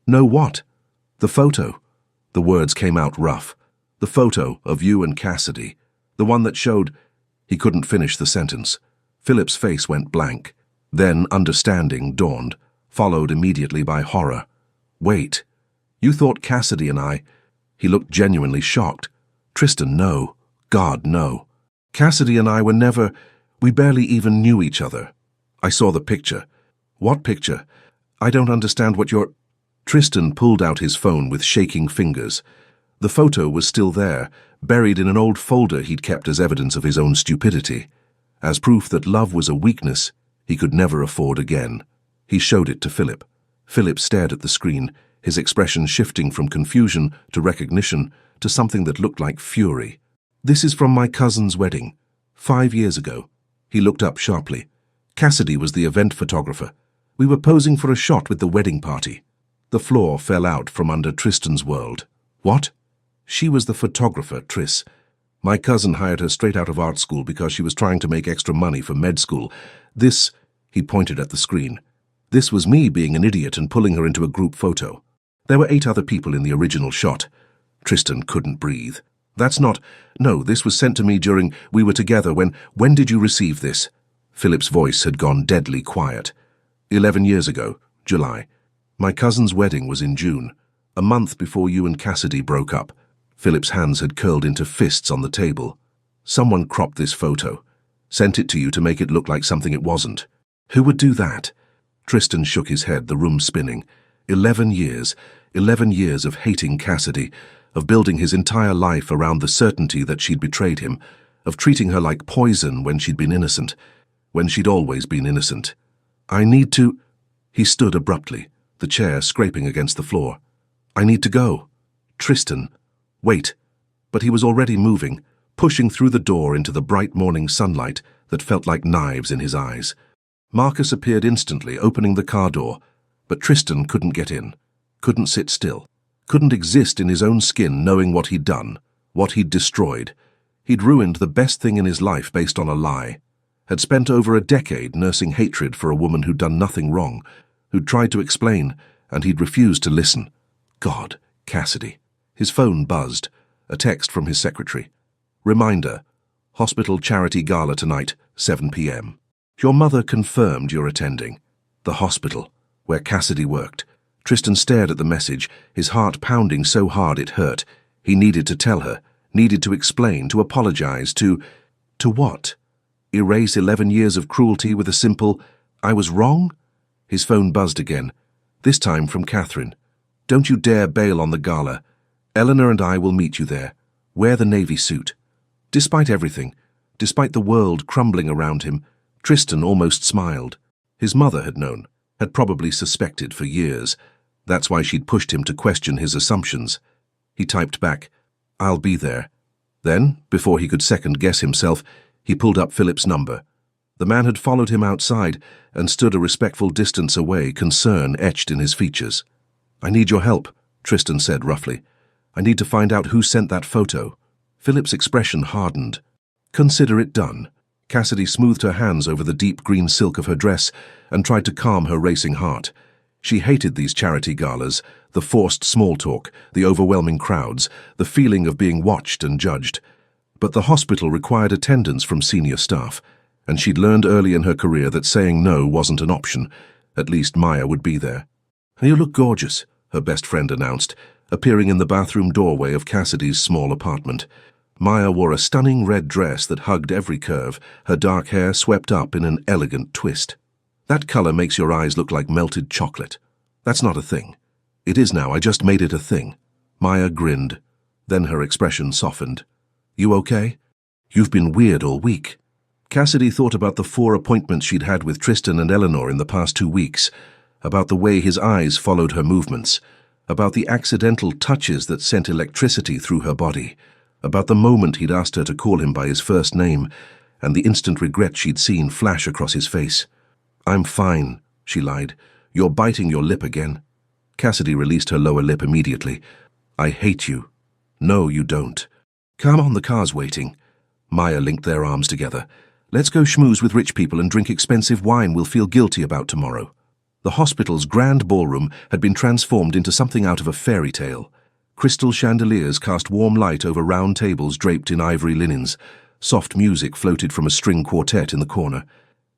"Know what?" "The photo." The words came out rough. "The photo of you and Cassidy. The one that showed..." He couldn't finish the sentence. Philip's face went blank. Then understanding dawned, followed immediately by horror. "Wait. You thought Cassidy and I..." He looked genuinely shocked. "Tristan, no. God, no. Cassidy and I were never..." We barely even knew each other. I saw the picture. What picture? I don't understand what you're... Tristan pulled out his phone with shaking fingers. The photo was still there, buried in an old folder he'd kept as evidence of his own stupidity. As proof that love was a weakness he could never afford again. He showed it to Philip. Philip stared at the screen, his expression shifting from confusion to recognition to something that looked like fury. "This is from my cousin's wedding, 5 years ago." He looked up sharply. Cassidy was the event photographer. We were posing for a shot with the wedding party. The floor fell out from under Tristan's world. What? She was the photographer, Tris. My cousin hired her straight out of art school because she was trying to make extra money for med school. This, he pointed at the screen. This was me being an idiot and pulling her into a group photo. There were 8 other people in the original shot. Tristan couldn't breathe. That's not... No, this was sent to me during... We were together when did you receive this? Philip's voice had gone deadly quiet. 11 years ago, July. My cousin's wedding was in June, a month before you and Cassidy broke up. Philip's hands had curled into fists on the table. Someone cropped this photo, sent it to you to make it look like something it wasn't. Who would do that? Tristan shook his head, the room spinning. 11 years of hating Cassidy, of building his entire life around the certainty that she'd betrayed him, of treating her like poison when she'd been innocent, when she'd always been innocent. I need to... He stood abruptly, the chair scraping against the floor. I need to go. Tristan. Wait. But he was already moving, pushing through the door into the bright morning sunlight that felt like knives in his eyes. Marcus appeared instantly, opening the car door, but Tristan couldn't get in, couldn't sit still, couldn't exist in his own skin knowing what he'd done, what he'd destroyed. He'd ruined the best thing in his life based on a lie, had spent over a decade nursing hatred for a woman who'd done nothing wrong, who'd tried to explain, and he'd refused to listen. God, Cassidy. His phone buzzed, a text from his secretary. Reminder, hospital charity gala tonight, 7 p.m. Your mother confirmed you're attending. The hospital, where Cassidy worked. Tristan stared at the message, his heart pounding so hard it hurt. He needed to tell her, needed to explain, to apologize, to what? Erase 11 years of cruelty with a simple, I was wrong? His phone buzzed again, this time from Catherine. Don't you dare bail on the gala. Eleanor and I will meet you there. Wear the navy suit. Despite everything, despite the world crumbling around him, Tristan almost smiled. His mother had known, had probably suspected for years. That's why she'd pushed him to question his assumptions. He typed back, I'll be there. Then, before he could second-guess himself, he pulled up Philip's number. The man had followed him outside and stood a respectful distance away, concern etched in his features. I need your help, Tristan said roughly. I need to find out who sent that photo. Philip's expression hardened. Consider it done. Cassidy smoothed her hands over the deep green silk of her dress and tried to calm her racing heart. She hated these charity galas, the forced small talk, the overwhelming crowds, the feeling of being watched and judged. But the hospital required attendance from senior staff, and she'd learned early in her career that saying no wasn't an option. At least Maya would be there. You look gorgeous, her best friend announced, appearing in the bathroom doorway of Cassidy's small apartment. Maya wore a stunning red dress that hugged every curve, her dark hair swept up in an elegant twist. That color makes your eyes look like melted chocolate. That's not a thing. It is now, I just made it a thing. Maya grinned. Then her expression softened. You okay? You've been weird all week. Cassidy thought about the 4 appointments she'd had with Tristan and Eleanor in the past 2 weeks, about the way his eyes followed her movements, about the accidental touches that sent electricity through her body, about the moment he'd asked her to call him by his first name, and the instant regret she'd seen flash across his face. I'm fine, she lied. You're biting your lip again. Cassidy released her lower lip immediately. I hate you. No, you don't. Come on, the car's waiting. Maya linked their arms together. Let's go schmooze with rich people and drink expensive wine we'll feel guilty about tomorrow. The hospital's grand ballroom had been transformed into something out of a fairy tale. Crystal chandeliers cast warm light over round tables draped in ivory linens. Soft music floated from a string quartet in the corner.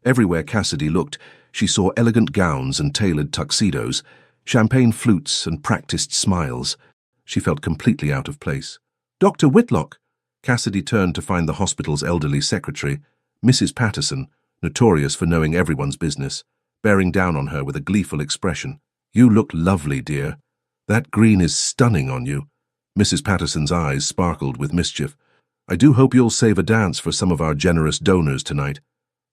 Everywhere Cassidy looked, she saw elegant gowns and tailored tuxedos, champagne flutes and practiced smiles. She felt completely out of place. Dr. Whitlock! Cassidy turned to find the hospital's elderly secretary. Mrs. Patterson, notorious for knowing everyone's business, bearing down on her with a gleeful expression. "You look lovely, dear. That green is stunning on you." Mrs. Patterson's eyes sparkled with mischief. "I do hope you'll save a dance for some of our generous donors tonight."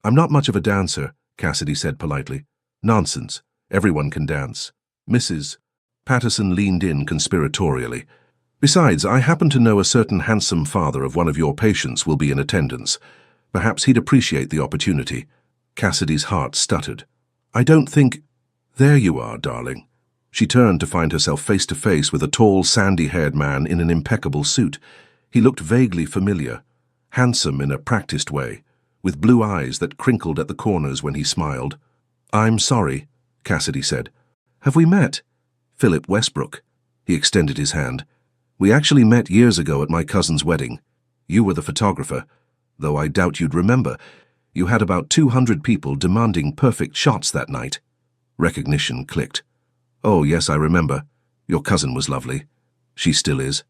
"I'm not much of a dancer," Cassidy said politely. "Nonsense. Everyone can dance." Mrs. Patterson leaned in conspiratorially. "Besides, I happen to know a certain handsome father of one of your patients will be in attendance. Perhaps he'd appreciate the opportunity." Cassidy's heart stuttered. "I don't think—" "There you are, darling." She turned to find herself face to face with a tall, sandy-haired man in an impeccable suit. He looked vaguely familiar, handsome in a practiced way, with blue eyes that crinkled at the corners when he smiled. "I'm sorry," Cassidy said. "Have we met?" "Philip Westbrook." He extended his hand. "We actually met years ago at my cousin's wedding. You were the photographer, though I doubt you'd remember. You had about 200 people demanding perfect shots that night." Recognition clicked. "Oh, yes, I remember. Your cousin was lovely." "She still is.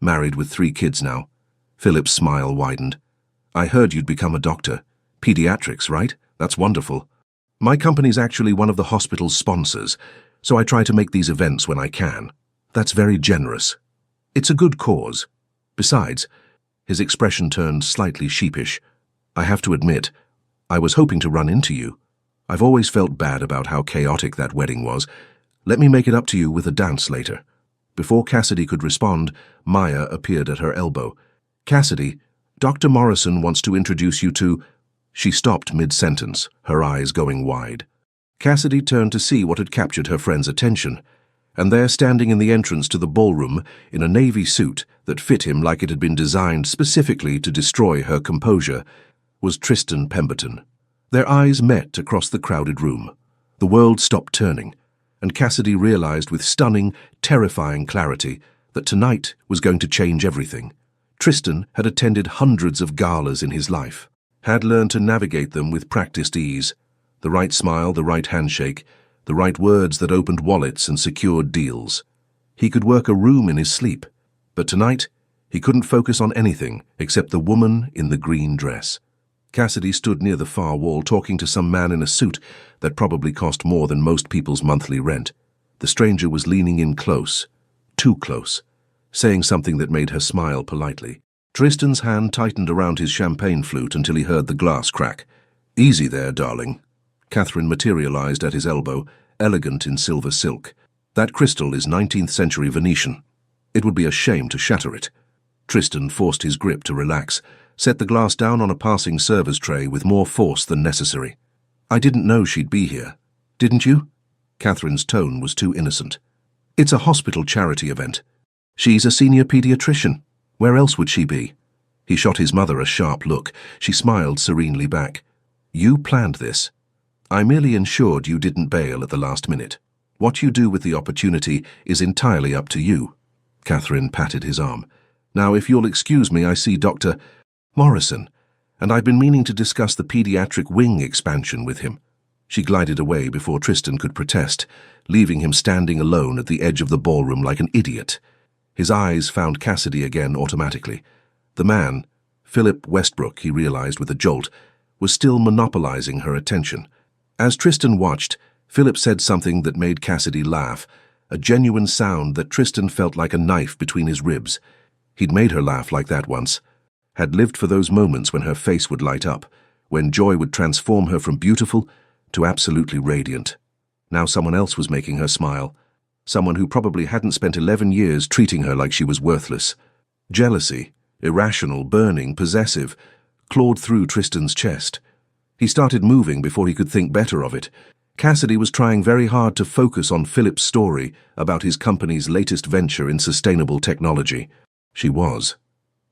Married with 3 kids now." Philip's smile widened. "I heard you'd become a doctor. Pediatrics, right? That's wonderful. My company's actually one of the hospital's sponsors, so I try to make these events when I can. That's very generous. It's a good cause. Besides," his expression turned slightly sheepish, "I have to admit, I was hoping to run into you. I've always felt bad about how chaotic that wedding was. Let me make it up to you with a dance later." Before Cassidy could respond, Maya appeared at her elbow. "Cassidy, Dr. Morrison wants to introduce you to—" She stopped mid-sentence, her eyes going wide. Cassidy turned to see what had captured her friend's attention, and there, standing in the entrance to the ballroom, in a navy suit that fit him like it had been designed specifically to destroy her composure, was Tristan Pemberton. Their eyes met across the crowded room. The world stopped turning, and Cassidy realized with stunning, terrifying clarity that tonight was going to change everything. Tristan had attended hundreds of galas in his life, had learned to navigate them with practiced ease. The right smile, the right handshake, the right words that opened wallets and secured deals. He could work a room in his sleep, but tonight he couldn't focus on anything except the woman in the green dress. Cassidy stood near the far wall talking to some man in a suit that probably cost more than most people's monthly rent. The stranger was leaning in close, too close, saying something that made her smile politely. Tristan's hand tightened around his champagne flute until he heard the glass crack. "Easy there, darling." Catherine materialized at his elbow, elegant in silver silk. "That crystal is 19th century Venetian. It would be a shame to shatter it." Tristan forced his grip to relax, set the glass down on a passing server's tray with more force than necessary. "I didn't know she'd be here. Didn't you?" Catherine's tone was too innocent. "It's a hospital charity event. She's a senior pediatrician. Where else would she be?" He shot his mother a sharp look. She smiled serenely back. "You planned this. I merely ensured you didn't bail at the last minute. What you do with the opportunity is entirely up to you." Catherine patted his arm. "Now, if you'll excuse me, I see Dr. Morrison, and I've been meaning to discuss the pediatric wing expansion with him." She glided away before Tristan could protest, leaving him standing alone at the edge of the ballroom like an idiot. His eyes found Cassidy again automatically. The man, Philip Westbrook, he realized with a jolt, was still monopolizing her attention. As Tristan watched, Philip said something that made Cassidy laugh, a genuine sound that Tristan felt like a knife between his ribs. He'd made her laugh like that once, had lived for those moments when her face would light up, when joy would transform her from beautiful to absolutely radiant. Now someone else was making her smile, someone who probably hadn't spent 11 years treating her like she was worthless. Jealousy, irrational, burning, possessive, clawed through Tristan's chest. He started moving before he could think better of it. Cassidy was trying very hard to focus on Philip's story about his company's latest venture in sustainable technology. She was.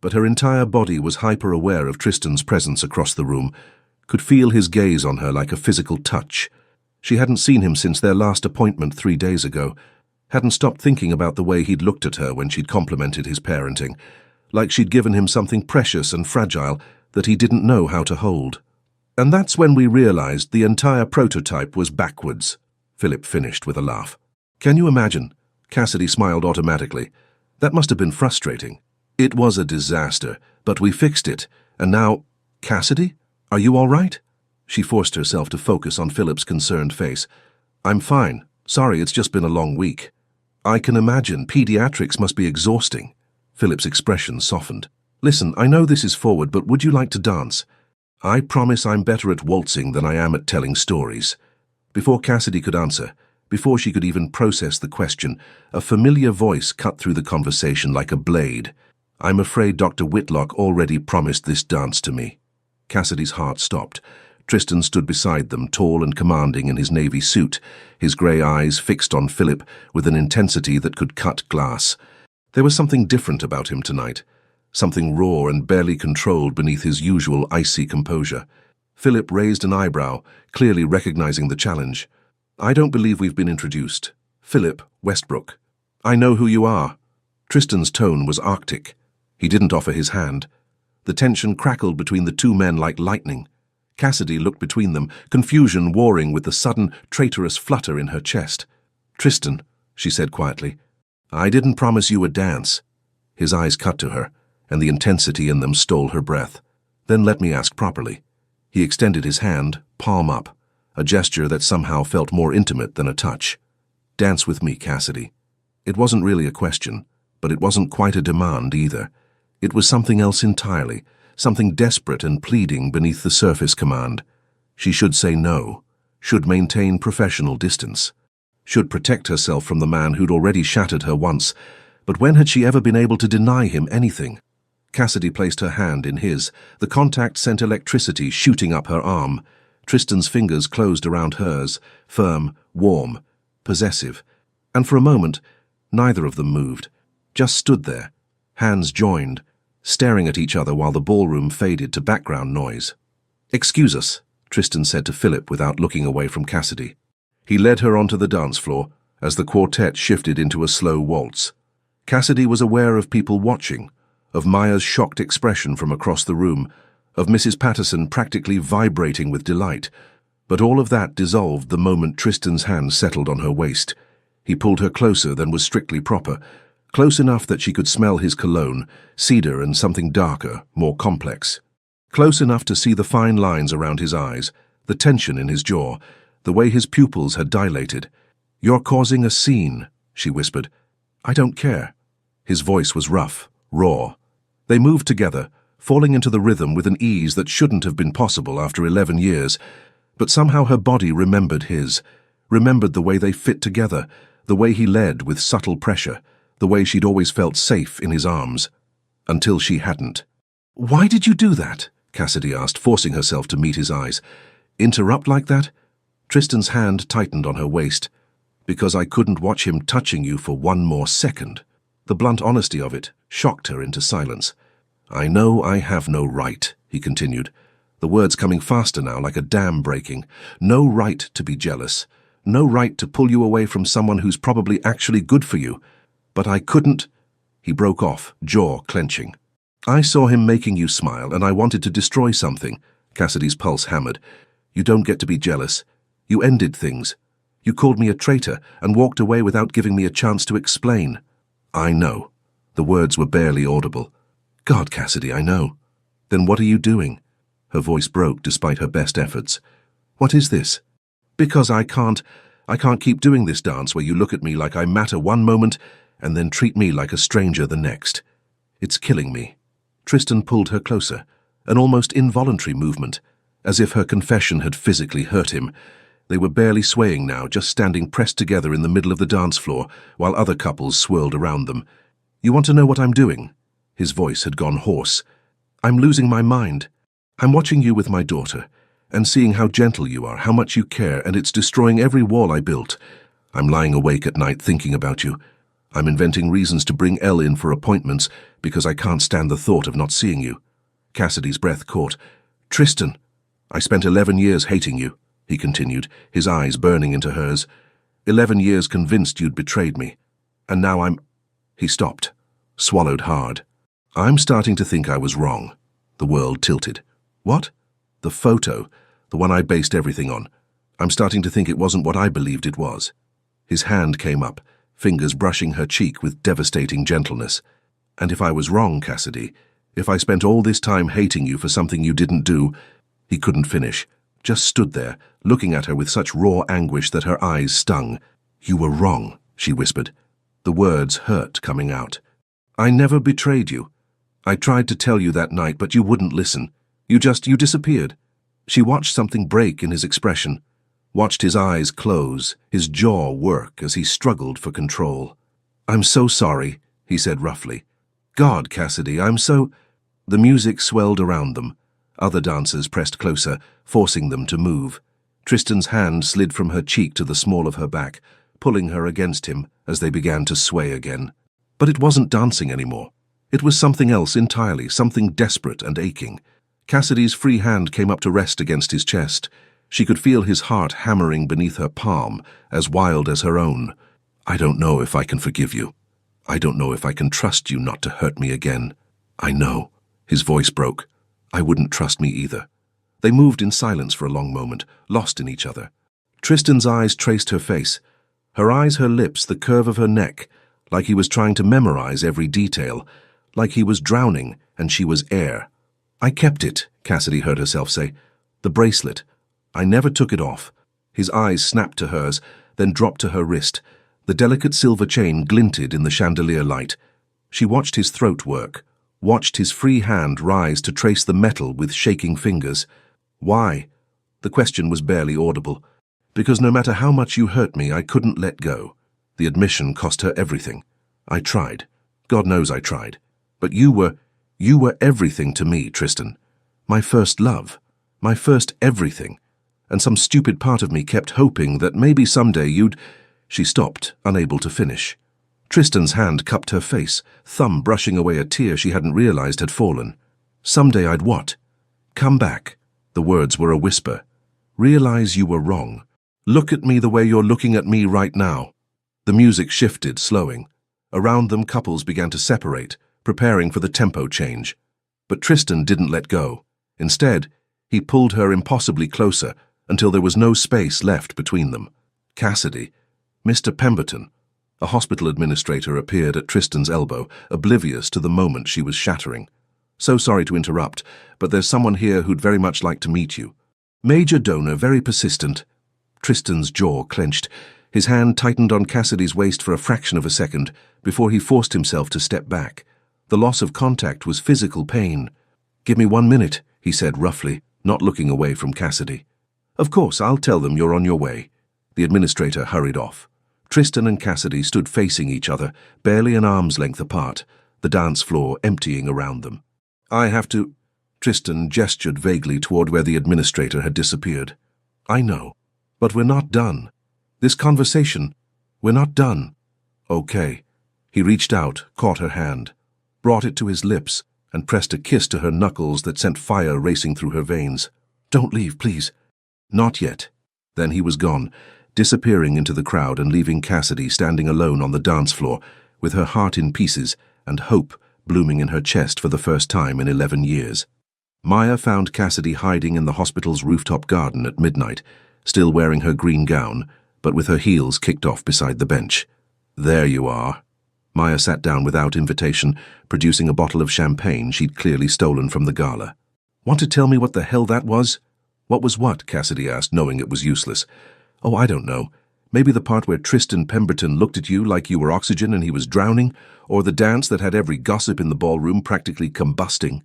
But her entire body was hyper-aware of Tristan's presence across the room, could feel his gaze on her like a physical touch. She hadn't seen him since their last appointment 3 days ago, hadn't stopped thinking about the way he'd looked at her when she'd complimented his parenting, like she'd given him something precious and fragile that he didn't know how to hold. "And that's when we realized the entire prototype was backwards," Philip finished with a laugh. "Can you imagine?" Cassidy smiled automatically. "That must have been frustrating." "It was a disaster, but we fixed it, and now—" "Cassidy? Are you all right? She forced herself to focus on Philip's concerned face. I'm fine. Sorry, it's just been a long week. I can imagine. Pediatrics must be exhausting. Philip's expression softened. Listen, I know this is forward, but would you like to dance? I promise I'm better at waltzing than I am at telling stories. Before Cassidy could answer, before she could even process the question, a familiar voice cut through the conversation like a blade. I'm afraid Dr. Whitlock already promised this dance to me. Cassidy's heart stopped. Tristan stood beside them, tall and commanding in his navy suit, his grey eyes fixed on Philip with an intensity that could cut glass. There was something different about him tonight, something raw and barely controlled beneath his usual icy composure. Philip raised an eyebrow, clearly recognizing the challenge. I don't believe we've been introduced. Philip Westbrook. I know who you are. Tristan's tone was arctic. He didn't offer his hand. The tension crackled between the two men like lightning. Cassidy looked between them, confusion warring with the sudden, traitorous flutter in her chest. Tristan, she said quietly, I didn't promise you a dance. His eyes cut to her, and the intensity in them stole her breath. Then let me ask properly. He extended his hand, palm up, a gesture that somehow felt more intimate than a touch. Dance with me, Cassidy. It wasn't really a question, but it wasn't quite a demand either. It was something else entirely, something desperate and pleading beneath the surface command. She should say no, should maintain professional distance, should protect herself from the man who'd already shattered her once. But when had she ever been able to deny him anything? Cassidy placed her hand in his. The contact sent electricity shooting up her arm. Tristan's fingers closed around hers, firm, warm, possessive. And for a moment, neither of them moved, just stood there, hands joined, staring at each other while the ballroom faded to background noise. Excuse us, Tristan said to Philip without looking away from Cassidy. He led her onto the dance floor as the quartet shifted into a slow waltz. Cassidy was aware of people watching, of Maya's shocked expression from across the room, of Mrs. Patterson practically vibrating with delight. But all of that dissolved the moment Tristan's hand settled on her waist. He pulled her closer than was strictly proper, close enough that she could smell his cologne, cedar and something darker, more complex. Close enough to see the fine lines around his eyes, the tension in his jaw, the way his pupils had dilated. You're causing a scene, she whispered. I don't care. His voice was rough, raw. They moved together, falling into the rhythm with an ease that shouldn't have been possible after 11 years. But somehow her body remembered his, remembered the way they fit together, the way he led with subtle pressure, the way she'd always felt safe in his arms. Until she hadn't. Why did you do that? Cassidy asked, forcing herself to meet his eyes. Interrupt like that? Tristan's hand tightened on her waist. Because I couldn't watch him touching you for one more second. The blunt honesty of it shocked her into silence. I know I have no right, he continued, the words coming faster now like a dam breaking. No right to be jealous. No right to pull you away from someone who's probably actually good for you. But I couldn't. He broke off, jaw clenching. I saw him making you smile, and I wanted to destroy something. Cassidy's pulse hammered. You don't get to be jealous. You ended things. You called me a traitor and walked away without giving me a chance to explain. I know. The words were barely audible. God, Cassidy, I know. Then what are you doing? Her voice broke despite her best efforts. What is this? Because I can't keep doing this dance where you look at me like I matter one moment and then treat me like a stranger the next. It's killing me. Tristan pulled her closer, an almost involuntary movement, as if her confession had physically hurt him. They were barely swaying now, just standing pressed together in the middle of the dance floor, while other couples swirled around them. You want to know what I'm doing? His voice had gone hoarse. I'm losing my mind. I'm watching you with my daughter, and seeing how gentle you are, how much you care, and it's destroying every wall I built. I'm lying awake at night thinking about you. I'm inventing reasons to bring Elle in for appointments because I can't stand the thought of not seeing you. Cassidy's breath caught. Tristan, I spent 11 years hating you, he continued, his eyes burning into hers. 11 years convinced you'd betrayed me. And now I'm... He stopped, swallowed hard. I'm starting to think I was wrong. The world tilted. What? The photo, the one I based everything on. I'm starting to think it wasn't what I believed it was. His hand came up, fingers brushing her cheek with devastating gentleness. And if I was wrong, Cassidy, if I spent all this time hating you for something you didn't do, He couldn't finish, just stood there, looking at her with such raw anguish that her eyes stung. "You were wrong," she whispered. The words hurt coming out. "I never betrayed you. I tried to tell you that night, but you wouldn't listen. You disappeared." She watched something break in his expression, watched his eyes close, his jaw work as he struggled for control. "I'm so sorry," he said roughly. "God, Cassidy, I'm so—" The music swelled around them. Other dancers pressed closer, forcing them to move. Tristan's hand slid from her cheek to the small of her back, pulling her against him as they began to sway again. But it wasn't dancing anymore. It was something else entirely, something desperate and aching. Cassidy's free hand came up to rest against his chest. She could feel his heart hammering beneath her palm, as wild as her own. "I don't know if I can forgive you. I don't know if I can trust you not to hurt me again." "I know." His voice broke. "I wouldn't trust me either." They moved in silence for a long moment, lost in each other. Tristan's eyes traced her face. Her eyes, her lips, the curve of her neck, like he was trying to memorize every detail, like he was drowning and she was air. "I kept it," Cassidy heard herself say. "The bracelet. I never took it off." His eyes snapped to hers, then dropped to her wrist. The delicate silver chain glinted in the chandelier light. She watched his throat work, watched his free hand rise to trace the metal with shaking fingers. "Why?" The question was barely audible. "Because no matter how much you hurt me, I couldn't let go." The admission cost her everything. "I tried. God knows I tried. But you were everything to me, Tristan. My first love. My first everything. And some stupid part of me kept hoping that maybe someday you'd—" She stopped, unable to finish. Tristan's hand cupped her face, thumb brushing away a tear she hadn't realized had fallen. "Someday I'd what?" "Come back." The words were a whisper. "Realize you were wrong. Look at me the way you're looking at me right now." The music shifted, slowing. Around them, couples began to separate, preparing for the tempo change. But Tristan didn't let go. Instead, he pulled her impossibly closer until there was no space left between them. "Cassidy, Mr. Pemberton." A hospital administrator appeared at Tristan's elbow, oblivious to the moment she was shattering. "So sorry to interrupt, but there's someone here who'd very much like to meet you. Major donor, very persistent." Tristan's jaw clenched. His hand tightened on Cassidy's waist for a fraction of a second before he forced himself to step back. The loss of contact was physical pain. "Give me 1 minute," he said roughly, not looking away from Cassidy. "Of course, I'll tell them you're on your way." The administrator hurried off. Tristan and Cassidy stood facing each other, barely an arm's length apart, the dance floor emptying around them. "I have to—" Tristan gestured vaguely toward where the administrator had disappeared. "I know, but we're not done. This conversation, we're not done." "Okay." He reached out, caught her hand, brought it to his lips, and pressed a kiss to her knuckles that sent fire racing through her veins. "Don't leave, please." "Not yet." Then he was gone, disappearing into the crowd and leaving Cassidy standing alone on the dance floor, with her heart in pieces and hope blooming in her chest for the first time in 11 years. Maya found Cassidy hiding in the hospital's rooftop garden at midnight, still wearing her green gown, but with her heels kicked off beside the bench. "There you are." Maya sat down without invitation, producing a bottle of champagne she'd clearly stolen from the gala. "Want to tell me what the hell that was?" "What was what?" Cassidy asked, knowing it was useless. "Oh, I don't know. Maybe the part where Tristan Pemberton looked at you like you were oxygen and he was drowning, or the dance that had every gossip in the ballroom practically combusting."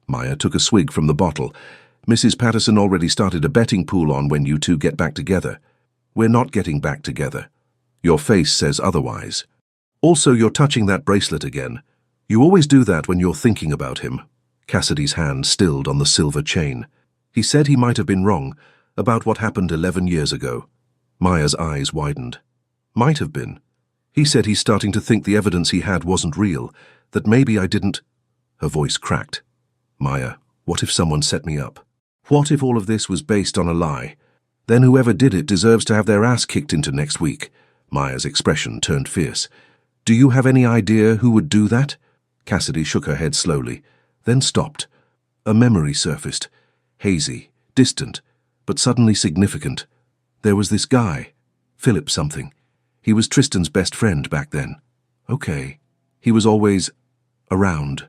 Maya took a swig from the bottle. "Mrs. Patterson already started a betting pool on when you two get back together." "We're not getting back together." "Your face says otherwise. Also, you're touching that bracelet again. You always do that when you're thinking about him." Cassidy's hand stilled on the silver chain. "He said he might have been wrong about what happened 11 years ago." Maya's eyes widened. "Might have been. He said he's starting to think the evidence he had wasn't real, that maybe I didn't—" Her voice cracked. "Maya, what if someone set me up? What if all of this was based on a lie? Then whoever did it deserves to have their ass kicked into next week." Maya's expression turned fierce. "Do you have any idea who would do that?" Cassidy shook her head slowly, then stopped. A memory surfaced, hazy, distant, but suddenly significant. There was this guy, Philip something. He was Tristan's best friend back then. Okay. He was always around.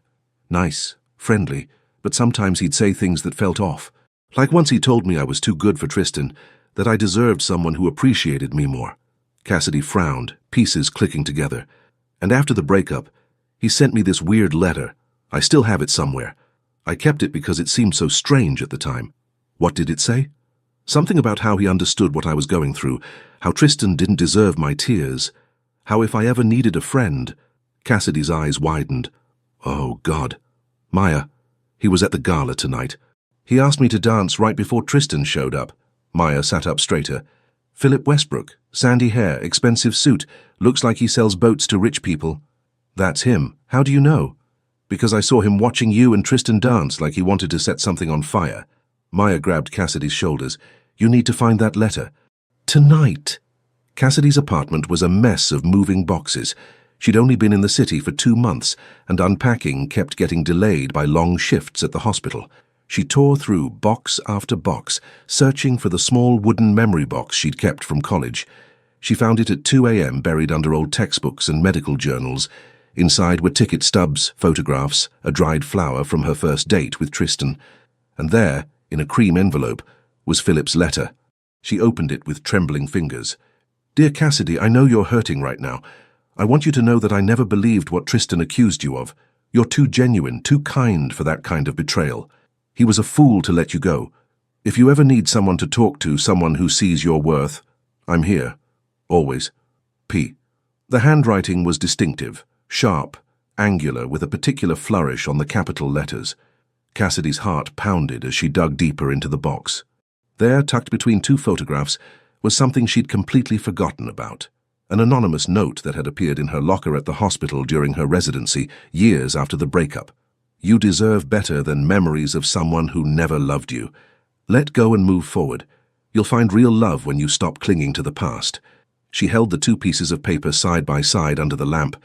Nice, friendly, but sometimes he'd say things that felt off. Like once he told me I was too good for Tristan, that I deserved someone who appreciated me more. Cassidy frowned, pieces clicking together. And after the breakup, he sent me this weird letter. I still have it somewhere. I kept it because it seemed so strange at the time. What did it say? Something about how he understood what I was going through, how Tristan didn't deserve my tears, how if I ever needed a friend. Cassidy's eyes widened. Oh, God. Maya, he was at the gala tonight. He asked me to dance right before Tristan showed up. Maya sat up straighter. Philip Westbrook, sandy hair, expensive suit, looks like he sells boats to rich people. That's him. How do you know? Because I saw him watching you and Tristan dance like he wanted to set something on fire. Maya grabbed Cassidy's shoulders. You need to find that letter. Tonight. Cassidy's apartment was a mess of moving boxes. She'd only been in the city for 2 months, and unpacking kept getting delayed by long shifts at the hospital. She tore through box after box, searching for the small wooden memory box she'd kept from college. She found it at 2 a.m. buried under old textbooks and medical journals. Inside were ticket stubs, photographs, a dried flower from her first date with Tristan. And there, in a cream envelope, was Philip's letter. She opened it with trembling fingers. Dear Cassidy, I know you're hurting right now. I want you to know that I never believed what Tristan accused you of. You're too genuine, too kind for that kind of betrayal. He was a fool to let you go. If you ever need someone to talk to, someone who sees your worth, I'm here. Always. P. The handwriting was distinctive, sharp, angular, with a particular flourish on the capital letters. Cassidy's heart pounded as she dug deeper into the box. There, tucked between 2 photographs, was something she'd completely forgotten about. An anonymous note that had appeared in her locker at the hospital during her residency, years after the breakup. You deserve better than memories of someone who never loved you. Let go and move forward. You'll find real love when you stop clinging to the past. She held the 2 pieces of paper side by side under the lamp.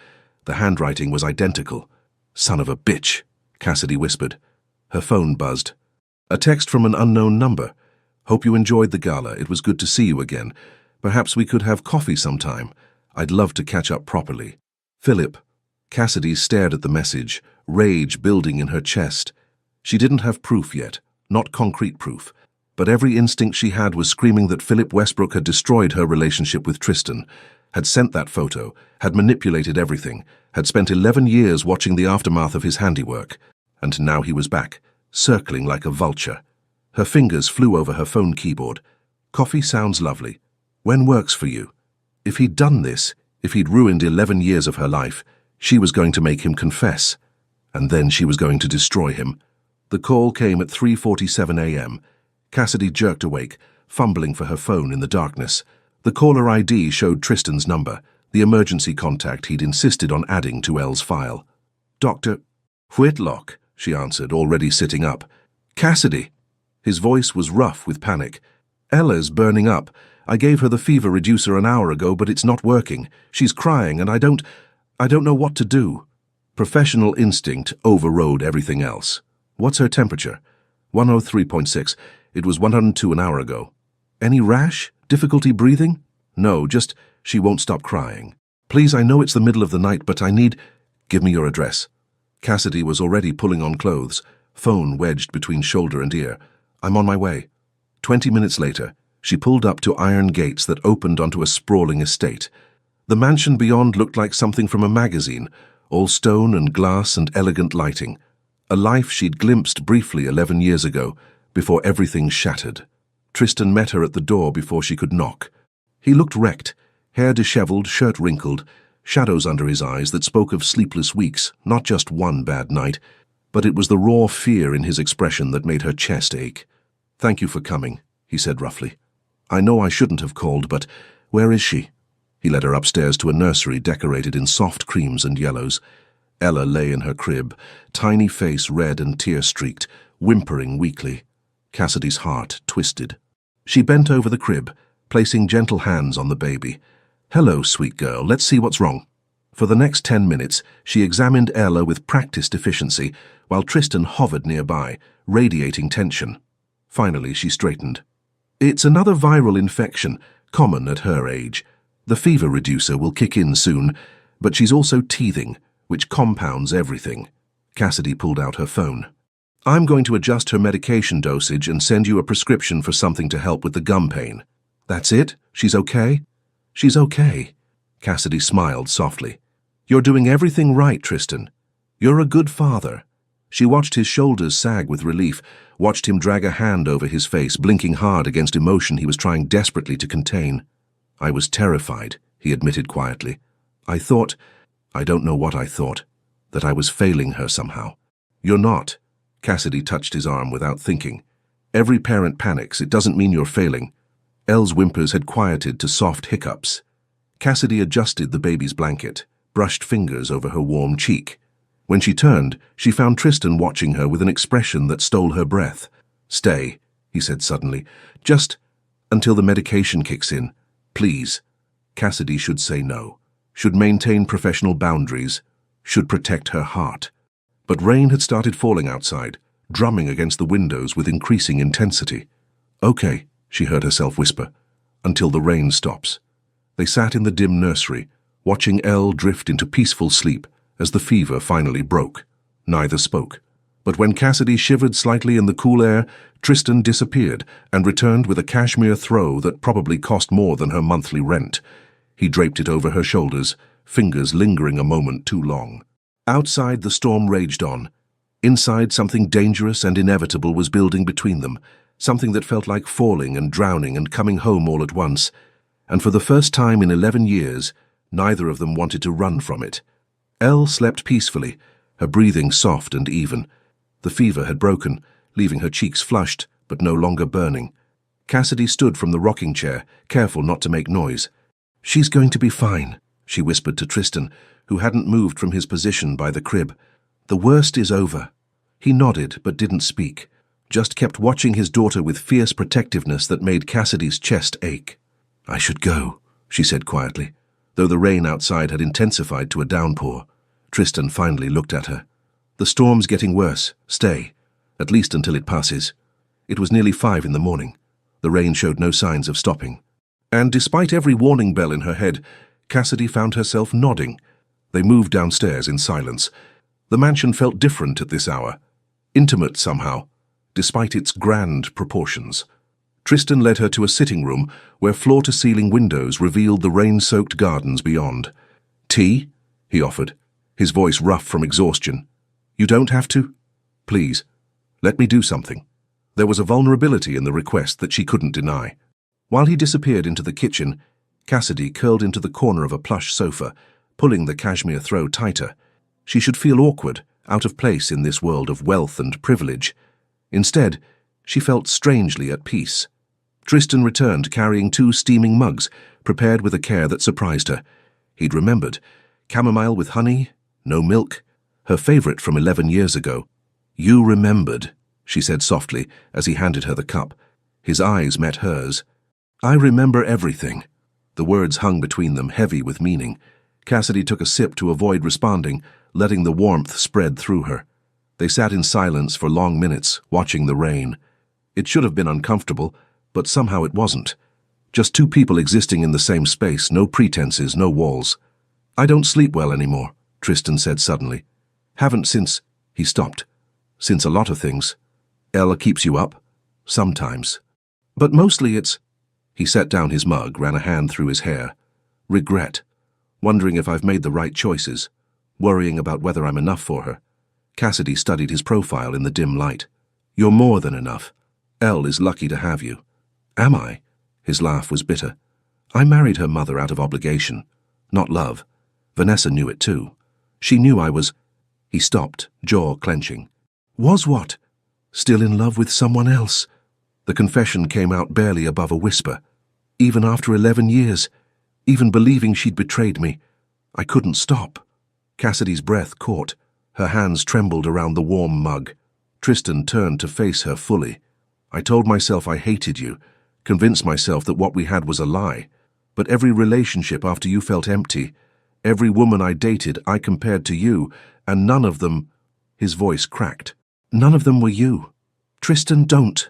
The handwriting was identical. Son of a bitch, Cassidy whispered. Her phone buzzed. A text from an unknown number. Hope you enjoyed the gala. It was good to see you again. Perhaps we could have coffee sometime. I'd love to catch up properly. Philip. Cassidy stared at the message, rage building in her chest. She didn't have proof yet, not concrete proof, but every instinct she had was screaming that Philip Westbrook had destroyed her relationship with Tristan, had sent that photo, had manipulated everything, had spent 11 years watching the aftermath of his handiwork, and now he was back, circling like a vulture. Her fingers flew over her phone keyboard. Coffee sounds lovely. When works for you? If he'd done this, if he'd ruined 11 years of her life, she was going to make him confess, and then she was going to destroy him. The call came at 3:47 a.m. Cassidy jerked awake, fumbling for her phone in the darkness. The caller ID showed Tristan's number, the emergency contact he'd insisted on adding to Elle's file. Dr. Whitlock, she answered, already sitting up. Cassidy. His voice was rough with panic. Ella's burning up. I gave her the fever reducer an hour ago, but it's not working. She's crying, and I don't know what to do. Professional instinct overrode everything else. What's her temperature? 103.6. It was 102 an hour ago. Any rash? Difficulty breathing? No, just she won't stop crying. Please, I know it's the middle of the night, but I need... Give me your address. Cassidy was already pulling on clothes, phone wedged between shoulder and ear. I'm on my way. 20 minutes later, she pulled up to iron gates that opened onto a sprawling estate. The mansion beyond looked like something from a magazine, all stone and glass and elegant lighting. A life she'd glimpsed briefly 11 years ago, before everything shattered. Tristan met her at the door before she could knock. He looked wrecked, hair disheveled, shirt wrinkled, shadows under his eyes that spoke of sleepless weeks, not just one bad night, but it was the raw fear in his expression that made her chest ache. Thank you for coming, he said roughly. I know I shouldn't have called, but where is she? He led her upstairs to a nursery decorated in soft creams and yellows. Ella lay in her crib, tiny face red and tear-streaked, whimpering weakly. Cassidy's heart twisted. She bent over the crib, placing gentle hands on the baby. Hello, sweet girl, let's see what's wrong. For the next 10 minutes, she examined Ella with practiced efficiency, while Tristan hovered nearby, radiating tension. Finally, she straightened. It's another viral infection, common at her age. The fever reducer will kick in soon, but she's also teething, which compounds everything. Cassidy pulled out her phone. I'm going to adjust her medication dosage and send you a prescription for something to help with the gum pain. That's it? She's okay? She's okay. Cassidy smiled softly. You're doing everything right, Tristan. You're a good father. She watched his shoulders sag with relief, watched him drag a hand over his face, blinking hard against emotion he was trying desperately to contain. I was terrified, he admitted quietly. I don't know what I thought, that I was failing her somehow. You're not. Cassidy touched his arm without thinking. Every parent panics. It doesn't mean you're failing. Elle's whimpers had quieted to soft hiccups. Cassidy adjusted the baby's blanket, brushed fingers over her warm cheek. When she turned, she found Tristan watching her with an expression that stole her breath. Stay, he said suddenly. Just until the medication kicks in. Please. Cassidy should say no, should maintain professional boundaries, should protect her heart. But rain had started falling outside, drumming against the windows with increasing intensity. Okay, she heard herself whisper, until the rain stops. They sat in the dim nursery, watching Elle drift into peaceful sleep as the fever finally broke. Neither spoke. But when Cassidy shivered slightly in the cool air, Tristan disappeared and returned with a cashmere throw that probably cost more than her monthly rent. He draped it over her shoulders, fingers lingering a moment too long. Outside, the storm raged on. Inside, something dangerous and inevitable was building between them, something that felt like falling and drowning and coming home all at once. And for the first time in 11 years, neither of them wanted to run from it. Elle slept peacefully, her breathing soft and even. The fever had broken, leaving her cheeks flushed, but no longer burning. Cassidy stood from the rocking chair, careful not to make noise. She's going to be fine, she whispered to Tristan, who hadn't moved from his position by the crib. The worst is over. He nodded, but didn't speak, just kept watching his daughter with fierce protectiveness that made Cassidy's chest ache. I should go, she said quietly. Though the rain outside had intensified to a downpour, Tristan finally looked at her. The storm's getting worse. Stay. At least until it passes. It was nearly 5 in the morning. The rain showed no signs of stopping. And despite every warning bell in her head, Cassidy found herself nodding. They moved downstairs in silence. The mansion felt different at this hour. Intimate somehow, despite its grand proportions. Tristan led her to a sitting room where floor-to-ceiling windows revealed the rain-soaked gardens beyond. Tea? He offered, his voice rough from exhaustion. You don't have to? Please, let me do something. There was a vulnerability in the request that she couldn't deny. While he disappeared into the kitchen, Cassidy curled into the corner of a plush sofa, pulling the cashmere throw tighter. She should feel awkward, out of place in this world of wealth and privilege. Instead, she felt strangely at peace. Tristan returned carrying 2 steaming mugs, prepared with a care that surprised her. He'd remembered. Chamomile with honey, no milk, her favorite from 11 years ago. You remembered, she said softly as he handed her the cup. His eyes met hers. I remember everything. The words hung between them, heavy with meaning. Cassidy took a sip to avoid responding, letting the warmth spread through her. They sat in silence for long minutes, watching the rain. It should have been uncomfortable, but somehow it wasn't. Just 2 people existing in the same space, no pretenses, no walls. I don't sleep well anymore, Tristan said suddenly. Haven't since... He stopped. Since a lot of things. Ella keeps you up? Sometimes. But mostly it's... He set down his mug, ran a hand through his hair. Regret. Wondering if I've made the right choices. Worrying about whether I'm enough for her. Cassidy studied his profile in the dim light. You're more than enough. Elle is lucky to have you. Am I? His laugh was bitter. I married her mother out of obligation, not love. Vanessa knew it too. She knew I was... He stopped, jaw clenching. Was what? Still in love with someone else? The confession came out barely above a whisper. Even after 11 years, even believing she'd betrayed me, I couldn't stop. Cassidy's breath caught. Her hands trembled around the warm mug. Tristan turned to face her fully. I told myself I hated you, convinced myself that what we had was a lie. But every relationship after you felt empty, every woman I dated I compared to you, and none of them... His voice cracked. None of them were you. Tristan, don't.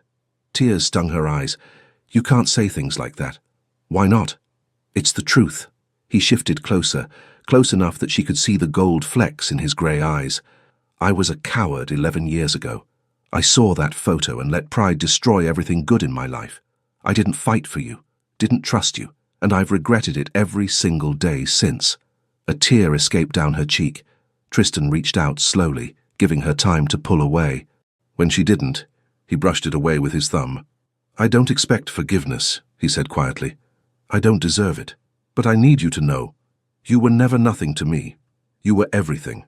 Tears stung her eyes. You can't say things like that. Why not? It's the truth. He shifted closer, close enough that she could see the gold flecks in his grey eyes. I was a coward 11 years ago. I saw that photo and let pride destroy everything good in my life. I didn't fight for you, didn't trust you, and I've regretted it every single day since. A tear escaped down her cheek. Tristan reached out slowly, giving her time to pull away. When she didn't, he brushed it away with his thumb. I don't expect forgiveness, he said quietly. I don't deserve it. But I need you to know. You were never nothing to me. You were everything.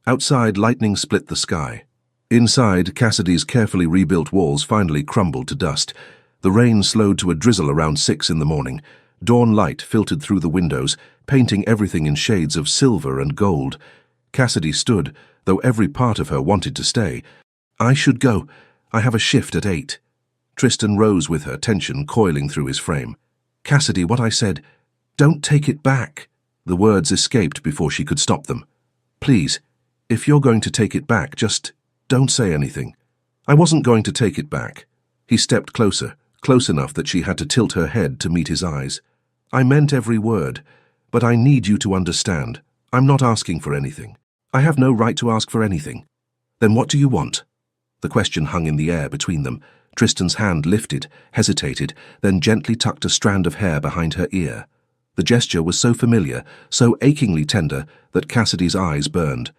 Outside, lightning split the sky. Inside, Cassidy's carefully rebuilt walls finally crumbled to dust. The rain slowed to a drizzle around 6 in the morning. Dawn light filtered through the windows, painting everything in shades of silver and gold. Cassidy stood, though every part of her wanted to stay. I should go. I have a shift at 8. Tristan rose with her, tension coiling through his frame. Cassidy, what I said, don't take it back. The words escaped before she could stop them. Please, if you're going to take it back, just don't say anything. I wasn't going to take it back. He stepped closer, close enough that she had to tilt her head to meet his eyes. I meant every word, but I need you to understand. I'm not asking for anything. I have no right to ask for anything. Then what do you want? The question hung in the air between them. Tristan's hand lifted, hesitated, then gently tucked a strand of hair behind her ear. The gesture was so familiar, so achingly tender, that Cassidy's eyes burned.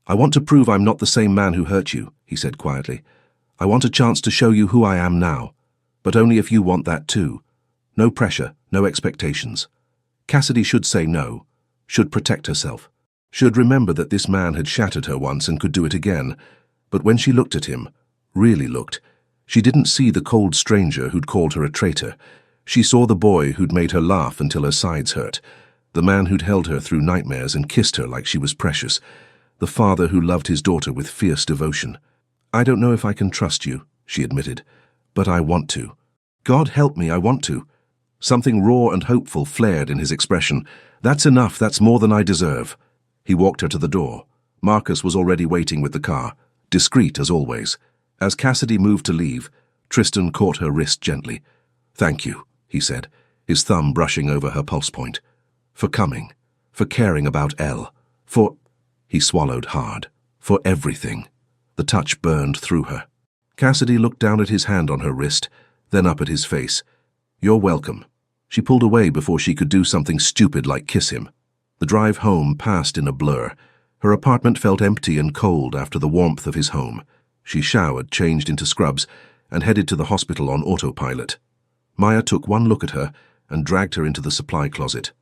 I want to prove I'm not the same man who hurt you, he said quietly. I want a chance to show you who I am now, but only if you want that too. No pressure, no expectations. Cassidy should say no, should protect herself, should remember that this man had shattered her once and could do it again. But when she looked at him, really looked, she didn't see the cold stranger who'd called her a traitor. She saw the boy who'd made her laugh until her sides hurt, the man who'd held her through nightmares and kissed her like she was precious, the father who loved his daughter with fierce devotion. I don't know if I can trust you, she admitted, but I want to. God help me, I want to. Something raw and hopeful flared in his expression. That's enough, that's more than I deserve. He walked her to the door. Marcus was already waiting with the car, discreet as always. As Cassidy moved to leave, Tristan caught her wrist gently. Thank you, he said, his thumb brushing over her pulse point. For coming, for caring about Elle, for... He swallowed hard. For everything. The touch burned through her. Cassidy looked down at his hand on her wrist, then up at his face. You're welcome. She pulled away before she could do something stupid like kiss him. The drive home passed in a blur. Her apartment felt empty and cold after the warmth of his home. She showered, changed into scrubs, and headed to the hospital on autopilot. Maya took one look at her and dragged her into the supply closet.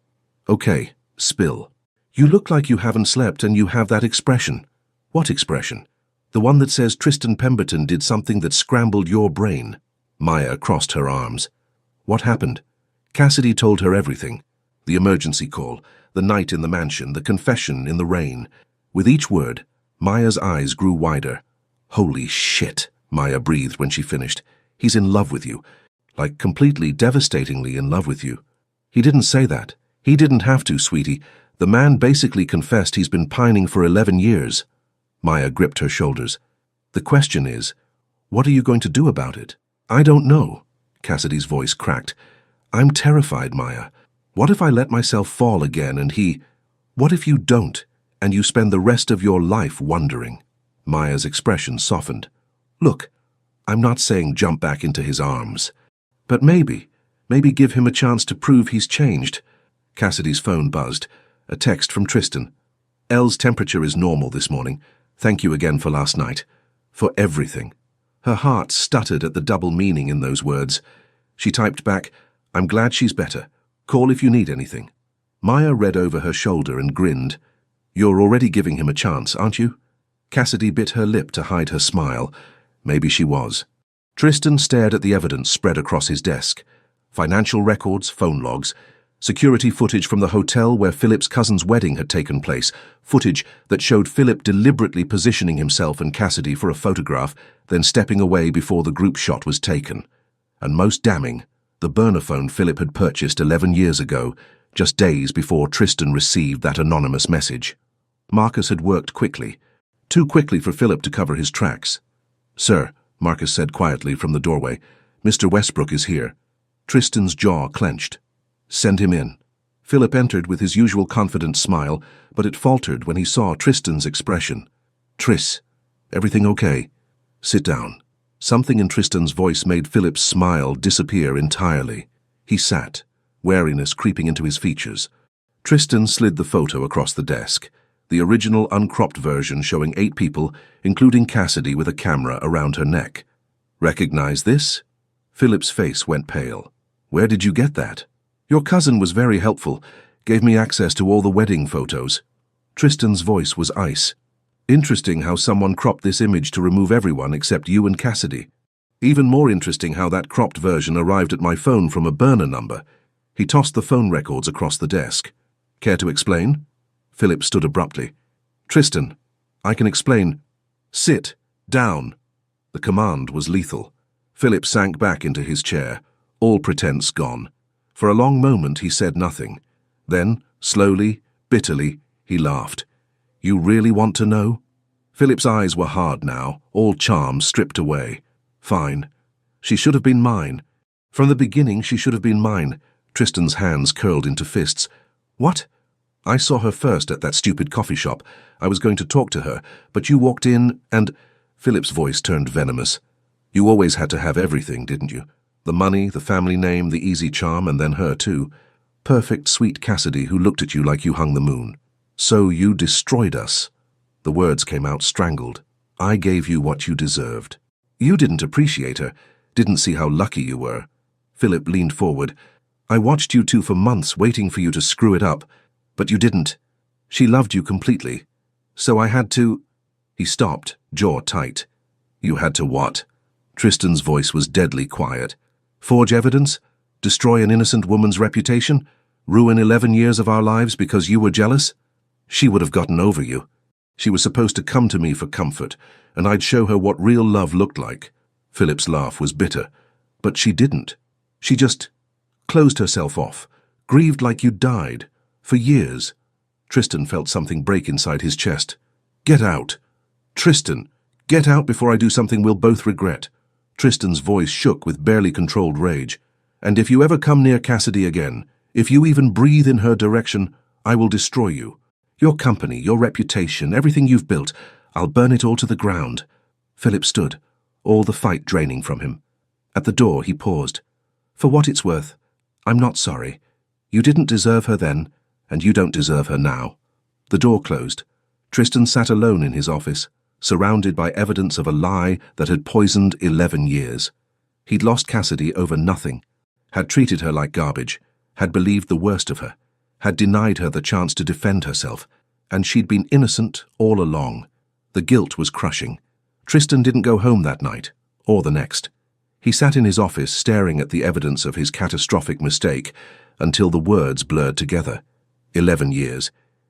Okay, spill. You look like you haven't slept and you have that expression. What expression? The one that says Tristan Pemberton did something that scrambled your brain. Maya crossed her arms. What happened? Cassidy told her everything. The emergency call, the night in the mansion, the confession in the rain. With each word, Maya's eyes grew wider. Holy shit, Maya breathed when she finished. He's in love with you. Like completely, devastatingly in love with you. He didn't say that. He didn't have to, sweetie. The man basically confessed he's been pining for 11 years. Maya gripped her shoulders. The question is, what are you going to do about it? I don't know. Cassidy's voice cracked. I'm terrified, Maya. What if I let myself fall again and he... What if you don't, and you spend the rest of your life wondering? Maya's expression softened. Look, I'm not saying jump back into his arms. But maybe give him a chance to prove he's changed. Cassidy's phone buzzed. A text from Tristan. Elle's temperature is normal this morning. Thank you again for last night. For everything. Her heart stuttered at the double meaning in those words. She typed back, I'm glad she's better. Call if you need anything. Maya read over her shoulder and grinned. You're already giving him a chance, aren't you? Cassidy bit her lip to hide her smile. Maybe she was. Tristan stared at the evidence spread across his desk. Financial records, phone logs, security footage from the hotel where Philip's cousin's wedding had taken place, footage that showed Philip deliberately positioning himself and Cassidy for a photograph, then stepping away before the group shot was taken. And most damning, the burner phone Philip had purchased 11 years ago, just days before Tristan received that anonymous message. Marcus had worked quickly, too quickly for Philip to cover his tracks. Sir, Marcus said quietly from the doorway, Mr. Westbrook is here. Tristan's jaw clenched. Send him in. Philip entered with his usual confident smile, but it faltered when he saw Tristan's expression. Tris, everything okay? Sit down. Something in Tristan's voice made Philip's smile disappear entirely. He sat, wariness creeping into his features. Tristan slid the photo across the desk, the original uncropped version showing 8 people, including Cassidy with a camera around her neck. "Recognize this?" Philip's face went pale. "Where did you get that?" "Your cousin was very helpful, gave me access to all the wedding photos." Tristan's voice was ice. "Interesting how someone cropped this image to remove everyone except you and Cassidy. Even more interesting how that cropped version arrived at my phone from a burner number." He tossed the phone records across the desk. "Care to explain?" Philip stood abruptly. "Tristan, I can explain." "Sit down." The command was lethal. Philip sank back into his chair, all pretense gone. For a long moment he said nothing. Then, slowly, bitterly, he laughed. "You really want to know?" Philip's eyes were hard now, all charm stripped away. "Fine. She should have been mine. From the beginning she should have been mine." Tristan's hands curled into fists. "What?" "I saw her first at that stupid coffee shop. I was going to talk to her, but you walked in and—" Philip's voice turned venomous. "You always had to have everything, didn't you? The money, the family name, the easy charm, and then her too. Perfect, sweet Cassidy who looked at you like you hung the moon. So you destroyed us." The words came out strangled. "I gave you what you deserved. You didn't appreciate her, didn't see how lucky you were." Philip leaned forward. "I watched you two for months waiting for you to screw it up, but you didn't. She loved you completely. So I had to—" He stopped, jaw tight. "You had to what?" Tristan's voice was deadly quiet. "Forge evidence? Destroy an innocent woman's reputation? Ruin 11 years of our lives because you were jealous? She would have gotten over you. She was supposed to come to me for comfort, and I'd show her what real love looked like." Philip's laugh was bitter. "But she didn't. She just closed herself off, grieved like you died, for years." Tristan felt something break inside his chest. "Get out. Tristan, get out before I do something we'll both regret." Tristan's voice shook with barely controlled rage. "And if you ever come near Cassidy again, if you even breathe in her direction, I will destroy you. Your company, your reputation, everything you've built, I'll burn it all to the ground." Philip stood, all the fight draining from him. At the door he paused. "For what it's worth, I'm not sorry. You didn't deserve her then, and you don't deserve her now." The door closed. Tristan sat alone in his office, surrounded by evidence of a lie that had poisoned 11 years. He'd lost Cassidy over nothing, had treated her like garbage, had believed the worst of her, had denied her the chance to defend herself, and she'd been innocent all along. The guilt was crushing. Tristan didn't go home that night, or the next. He sat in his office staring at the evidence of his catastrophic mistake until the words blurred together. 11 years.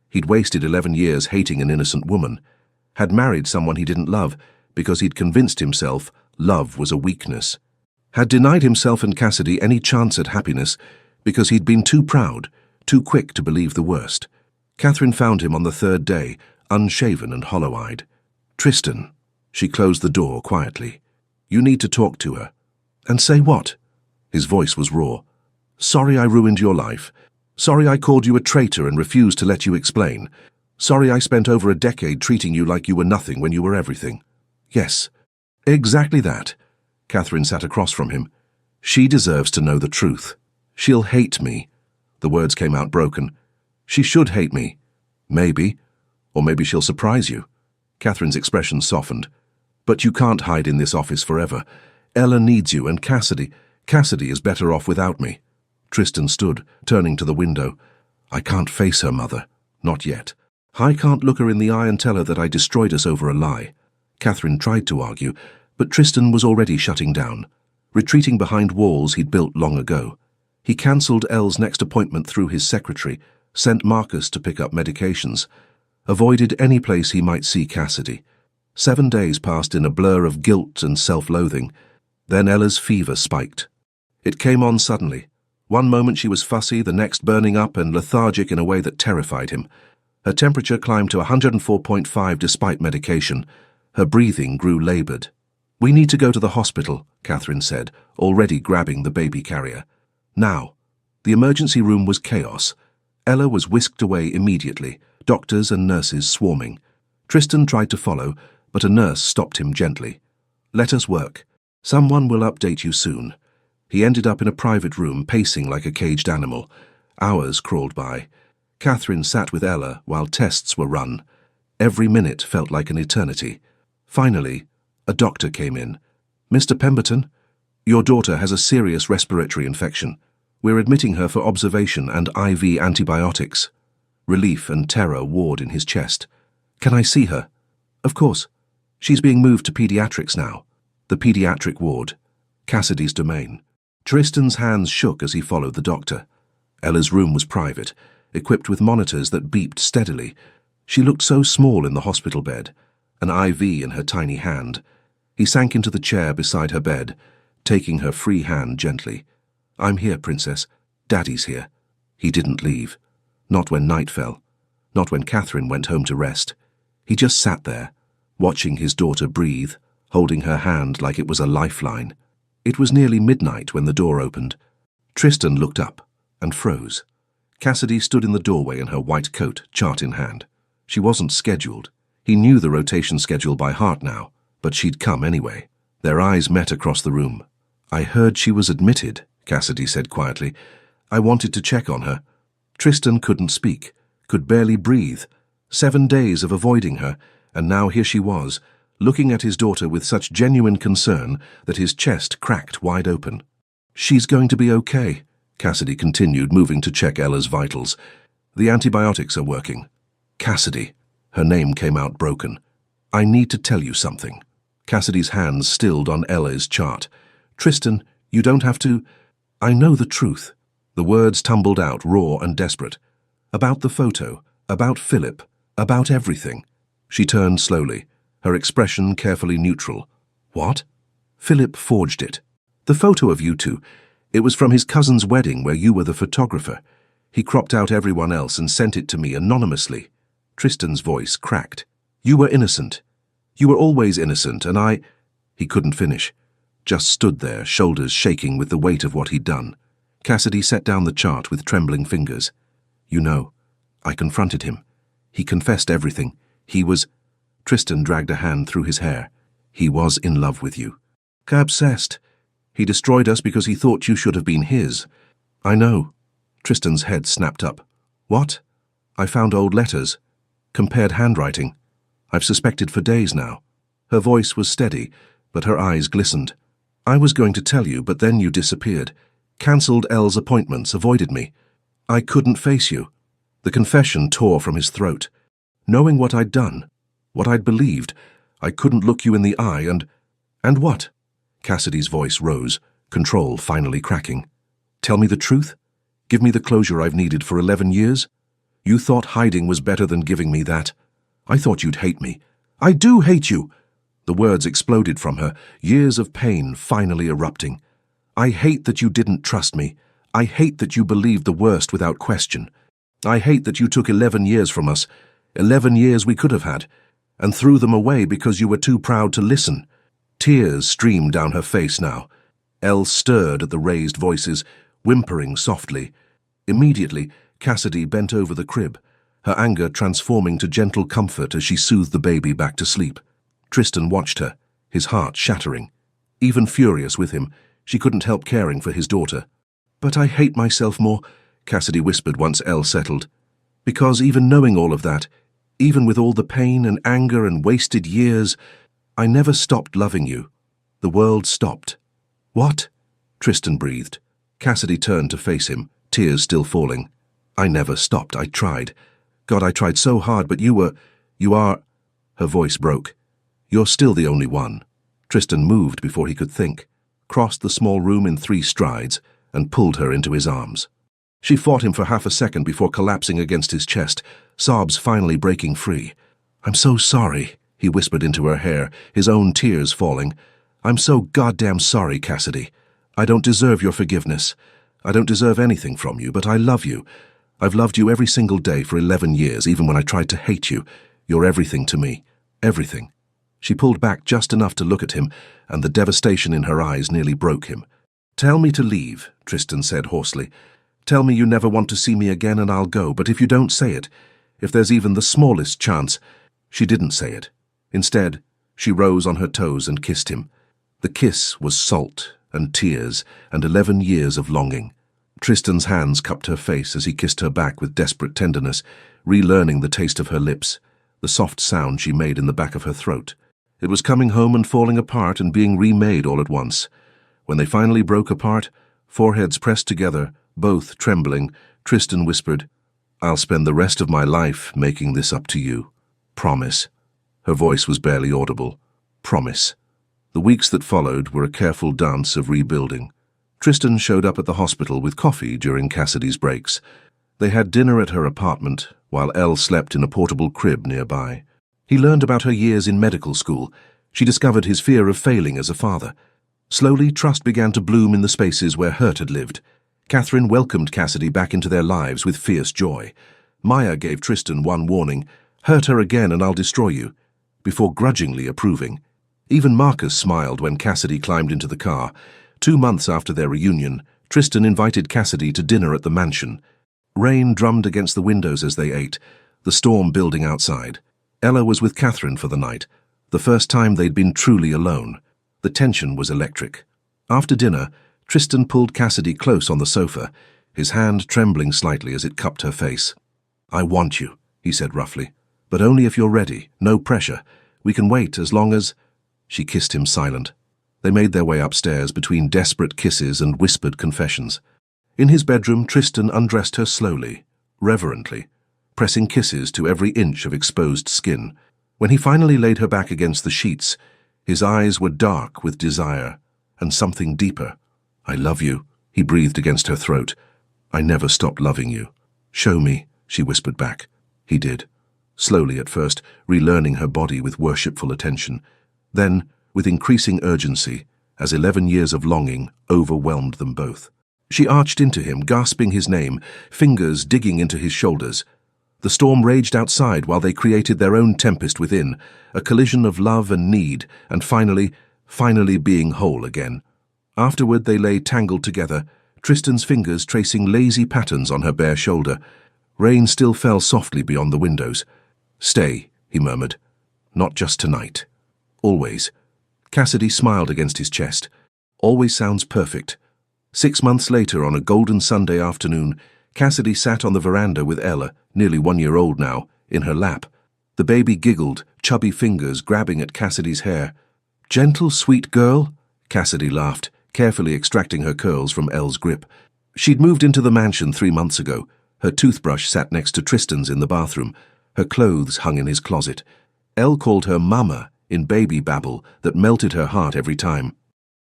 He'd wasted 11 years hating an innocent woman, had married someone he didn't love because he'd convinced himself love was a weakness, had denied himself and Cassidy any chance at happiness because he'd been too proud, too quick to believe the worst. Catherine found him on the 3rd day, unshaven and hollow-eyed. "Tristan," she closed the door quietly. "You need to talk to her." "And say what?" His voice was raw. "Sorry I ruined your life. Sorry I called you a traitor and refused to let you explain. Sorry I spent over a decade treating you like you were nothing when you were everything." "Yes, exactly that." Catherine sat across from him. "She deserves to know the truth. She'll hate me." The words came out broken. "She should hate me. Maybe. Or maybe she'll surprise you." Catherine's expression softened. "But you can't hide in this office forever. Ella needs you, and Cassidy is better off without me." Tristan stood, turning to the window. "I can't face her, Mother. Not yet. I can't look her in the eye and tell her that I destroyed us over a lie." Catherine tried to argue, but Tristan was already shutting down, retreating behind walls he'd built long ago. He cancelled Elle's next appointment through his secretary, sent Marcus to pick up medications, avoided any place he might see Cassidy. 7 days passed in a blur of guilt and self-loathing. Then Ella's fever spiked. It came on suddenly. One moment she was fussy, the next burning up and lethargic in a way that terrified him. Her temperature climbed to 104.5 despite medication. Her breathing grew labored. "We need to go to the hospital," Catherine said, already grabbing the baby carrier. "Now." The emergency room was chaos. Ella was whisked away immediately, doctors and nurses swarming. Tristan tried to follow, but a nurse stopped him gently. "Let us work. Someone will update you soon. He ended up in a private room, pacing like a caged animal. Hours crawled by. Catherine sat with Ella while tests were run. Every minute felt like an eternity. Finally, a doctor came in. "Mr. Pemberton, your daughter has a serious respiratory infection. We're admitting her for observation and IV antibiotics." Relief and terror warred in his chest. "Can I see her?" "Of course. She's being moved to pediatrics now." The pediatric ward. Cassidy's domain. Tristan's hands shook as he followed the doctor. Ella's room was private, equipped with monitors that beeped steadily. She looked so small in the hospital bed, an IV in her tiny hand. He sank into the chair beside her bed, taking her free hand gently. "I'm here, Princess. Daddy's here." He didn't leave. Not when night fell. Not when Catherine went home to rest. He just sat there, watching his daughter breathe, holding her hand like it was a lifeline. It was nearly midnight when the door opened. Tristan looked up and froze. Cassidy stood in the doorway in her white coat, chart in hand. She wasn't scheduled. He knew the rotation schedule by heart now, but she'd come anyway. Their eyes met across the room. "I heard she was admitted," Cassidy said quietly. "I wanted to check on her." Tristan couldn't speak, could barely breathe. 7 days of avoiding her, and now here she was, looking at his daughter with such genuine concern that his chest cracked wide open. "She's going to be okay," Cassidy continued, moving to check Ella's vitals. "The antibiotics are working." "Cassidy," her name came out broken. "I need to tell you something." Cassidy's hands stilled on Ella's chart. "Tristan, you don't have to. I know the truth." The words tumbled out, raw and desperate. "About the photo, about Philip, about everything." She turned slowly, her expression carefully neutral. "What?" "Philip forged it. The photo of you two. It was from his cousin's wedding where you were the photographer. He cropped out everyone else and sent it to me anonymously." Tristan's voice cracked. "You were innocent. You were always innocent, and I—" He couldn't finish. Just stood there, shoulders shaking with the weight of what he'd done. Cassidy set down the chart with trembling fingers. "You know, I confronted him. He confessed everything. He was—" Tristan dragged a hand through his hair. "He was in love with you. Obsessed. He destroyed us because he thought you should have been his." "I know." Tristan's head snapped up. "What?" "I found old letters. Compared handwriting. I've suspected for days now." Her voice was steady, but her eyes glistened. "I was going to tell you, but then you disappeared. Cancelled Elle's appointments, avoided me. I couldn't face you." The confession tore from his throat. "Knowing what I'd done, what I'd believed, I couldn't look you in the eye and— And what?" Cassidy's voice rose, control finally cracking. "Tell me the truth? Give me the closure I've needed for 11 years? You thought hiding was better than giving me that. I thought you'd hate me. I do hate you!" The words exploded from her, years of pain finally erupting. "I hate that you didn't trust me. I hate that you believed the worst without question. I hate that you took 11 years from us, 11 years we could have had, and threw them away because you were too proud to listen." Tears streamed down her face now. Elle stirred at the raised voices, whimpering softly. Immediately, Cassidy bent over the crib, her anger transforming to gentle comfort as she soothed the baby back to sleep. Tristan watched her, his heart shattering. Even furious with him, she couldn't help caring for his daughter. "But I hate myself more," Cassidy whispered once Elle settled. "Because even knowing all of that, even with all the pain and anger and wasted years, I never stopped loving you. The world stopped." "What?" Tristan breathed. Cassidy turned to face him, tears still falling. "I never stopped. I tried. God, I tried so hard, but you are—" Her voice broke. "You're still the only one." Tristan moved before he could think, crossed the small room in 3 strides, and pulled her into his arms. She fought him for half a second before collapsing against his chest, sobs finally breaking free. "I'm so sorry," he whispered into her hair, his own tears falling. "I'm so goddamn sorry, Cassidy. I don't deserve your forgiveness. I don't deserve anything from you, but I love you. I've loved you every single day for 11 years, even when I tried to hate you. You're everything to me. Everything." She pulled back just enough to look at him, and the devastation in her eyes nearly broke him. "Tell me to leave," Tristan said hoarsely. "Tell me you never want to see me again and I'll go, but if you don't say it, if there's even the smallest chance—" She didn't say it. Instead, she rose on her toes and kissed him. The kiss was salt and tears and 11 years of longing. Tristan's hands cupped her face as he kissed her back with desperate tenderness, relearning the taste of her lips, the soft sound she made in the back of her throat. It was coming home and falling apart and being remade all at once. When they finally broke apart, foreheads pressed together, both trembling, Tristan whispered, "I'll spend the rest of my life making this up to you. Promise." Her voice was barely audible. Promise. The weeks that followed were a careful dance of rebuilding. Tristan showed up at the hospital with coffee during Cassidy's breaks. They had dinner at her apartment, while Elle slept in a portable crib nearby. He learned about her years in medical school. She discovered his fear of failing as a father. Slowly, trust began to bloom in the spaces where hurt had lived. Catherine welcomed Cassidy back into their lives with fierce joy. Maya gave Tristan one warning, "Hurt her again and I'll destroy you," before grudgingly approving. Even Marcus smiled when Cassidy climbed into the car. 2 months after their reunion, Tristan invited Cassidy to dinner at the mansion. Rain drummed against the windows as they ate, the storm building outside. Ella was with Catherine for the night, the first time they'd been truly alone. The tension was electric. After dinner, Tristan pulled Cassidy close on the sofa, his hand trembling slightly as it cupped her face. "I want you," he said roughly, "but only if you're ready, no pressure. We can wait as long as—" She kissed him silent. They made their way upstairs between desperate kisses and whispered confessions. In his bedroom, Tristan undressed her slowly, reverently, pressing kisses to every inch of exposed skin. When he finally laid her back against the sheets, his eyes were dark with desire and something deeper. "I love you," he breathed against her throat. "I never stopped loving you." "Show me," she whispered back. He did, slowly at first, relearning her body with worshipful attention. Then, with increasing urgency, as 11 years of longing overwhelmed them both. She arched into him, gasping his name, fingers digging into his shoulders. The storm raged outside while they created their own tempest within, a collision of love and need, and finally being whole again. Afterward they lay tangled together, Tristan's fingers tracing lazy patterns on her bare shoulder. Rain still fell softly beyond the windows. "Stay," he murmured. "Not just tonight. Always." Cassidy smiled against his chest. "Always sounds perfect." 6 months later, on a golden Sunday afternoon, Cassidy sat on the veranda with Ella, nearly 1 year old now, in her lap. The baby giggled, chubby fingers grabbing at Cassidy's hair. "Gentle, sweet girl?" Cassidy laughed, carefully extracting her curls from Elle's grip. She'd moved into the mansion 3 months ago. Her toothbrush sat next to Tristan's in the bathroom. Her clothes hung in his closet. Elle called her Mama in baby babble that melted her heart every time.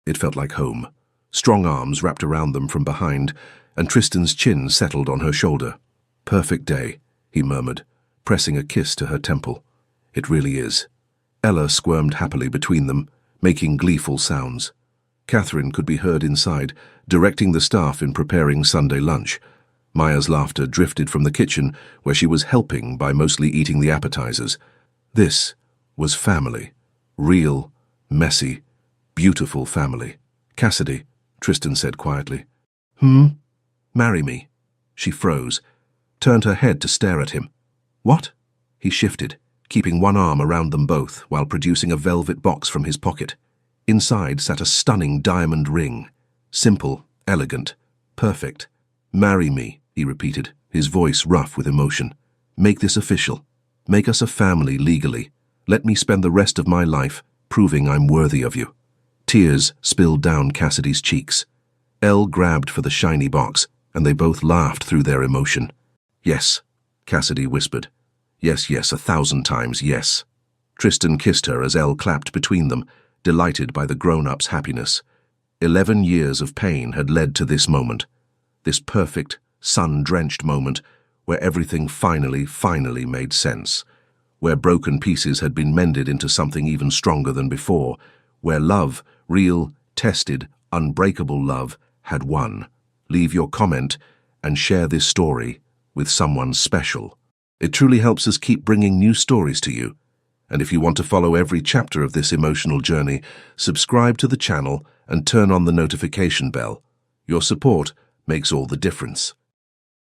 It felt like home. Strong arms wrapped around them from behind, and Tristan's chin settled on her shoulder. "Perfect day," he murmured, pressing a kiss to her temple. "It really is." Ella squirmed happily between them, making gleeful sounds. Catherine could be heard inside, directing the staff in preparing Sunday lunch. Maya's laughter drifted from the kitchen, where she was helping by mostly eating the appetizers. This was family. Real, messy, beautiful family. "Cassidy," Tristan said quietly. "Marry me." She froze, turned her head to stare at him. "What?" He shifted, keeping one arm around them both while producing a velvet box from his pocket. Inside sat a stunning diamond ring. Simple, elegant, perfect. "Marry me," he repeated, his voice rough with emotion. "Make this official. Make us a family legally. Let me spend the rest of my life proving I'm worthy of you." Tears spilled down Cassidy's cheeks. Elle grabbed for the shiny box, and they both laughed through their emotion. "Yes," Cassidy whispered. "Yes, yes, 1,000 times yes." Tristan kissed her as Elle clapped between them, delighted by the grown-up's happiness. 11 years of pain had led to this moment, this perfect, sun-drenched moment where everything finally made sense, where broken pieces had been mended into something even stronger than before, where love, real, tested, unbreakable love, had won. Leave your comment and share this story with someone special. It truly helps us keep bringing new stories to you. And if you want to follow every chapter of this emotional journey, subscribe to the channel and turn on the notification bell. Your support makes all the difference.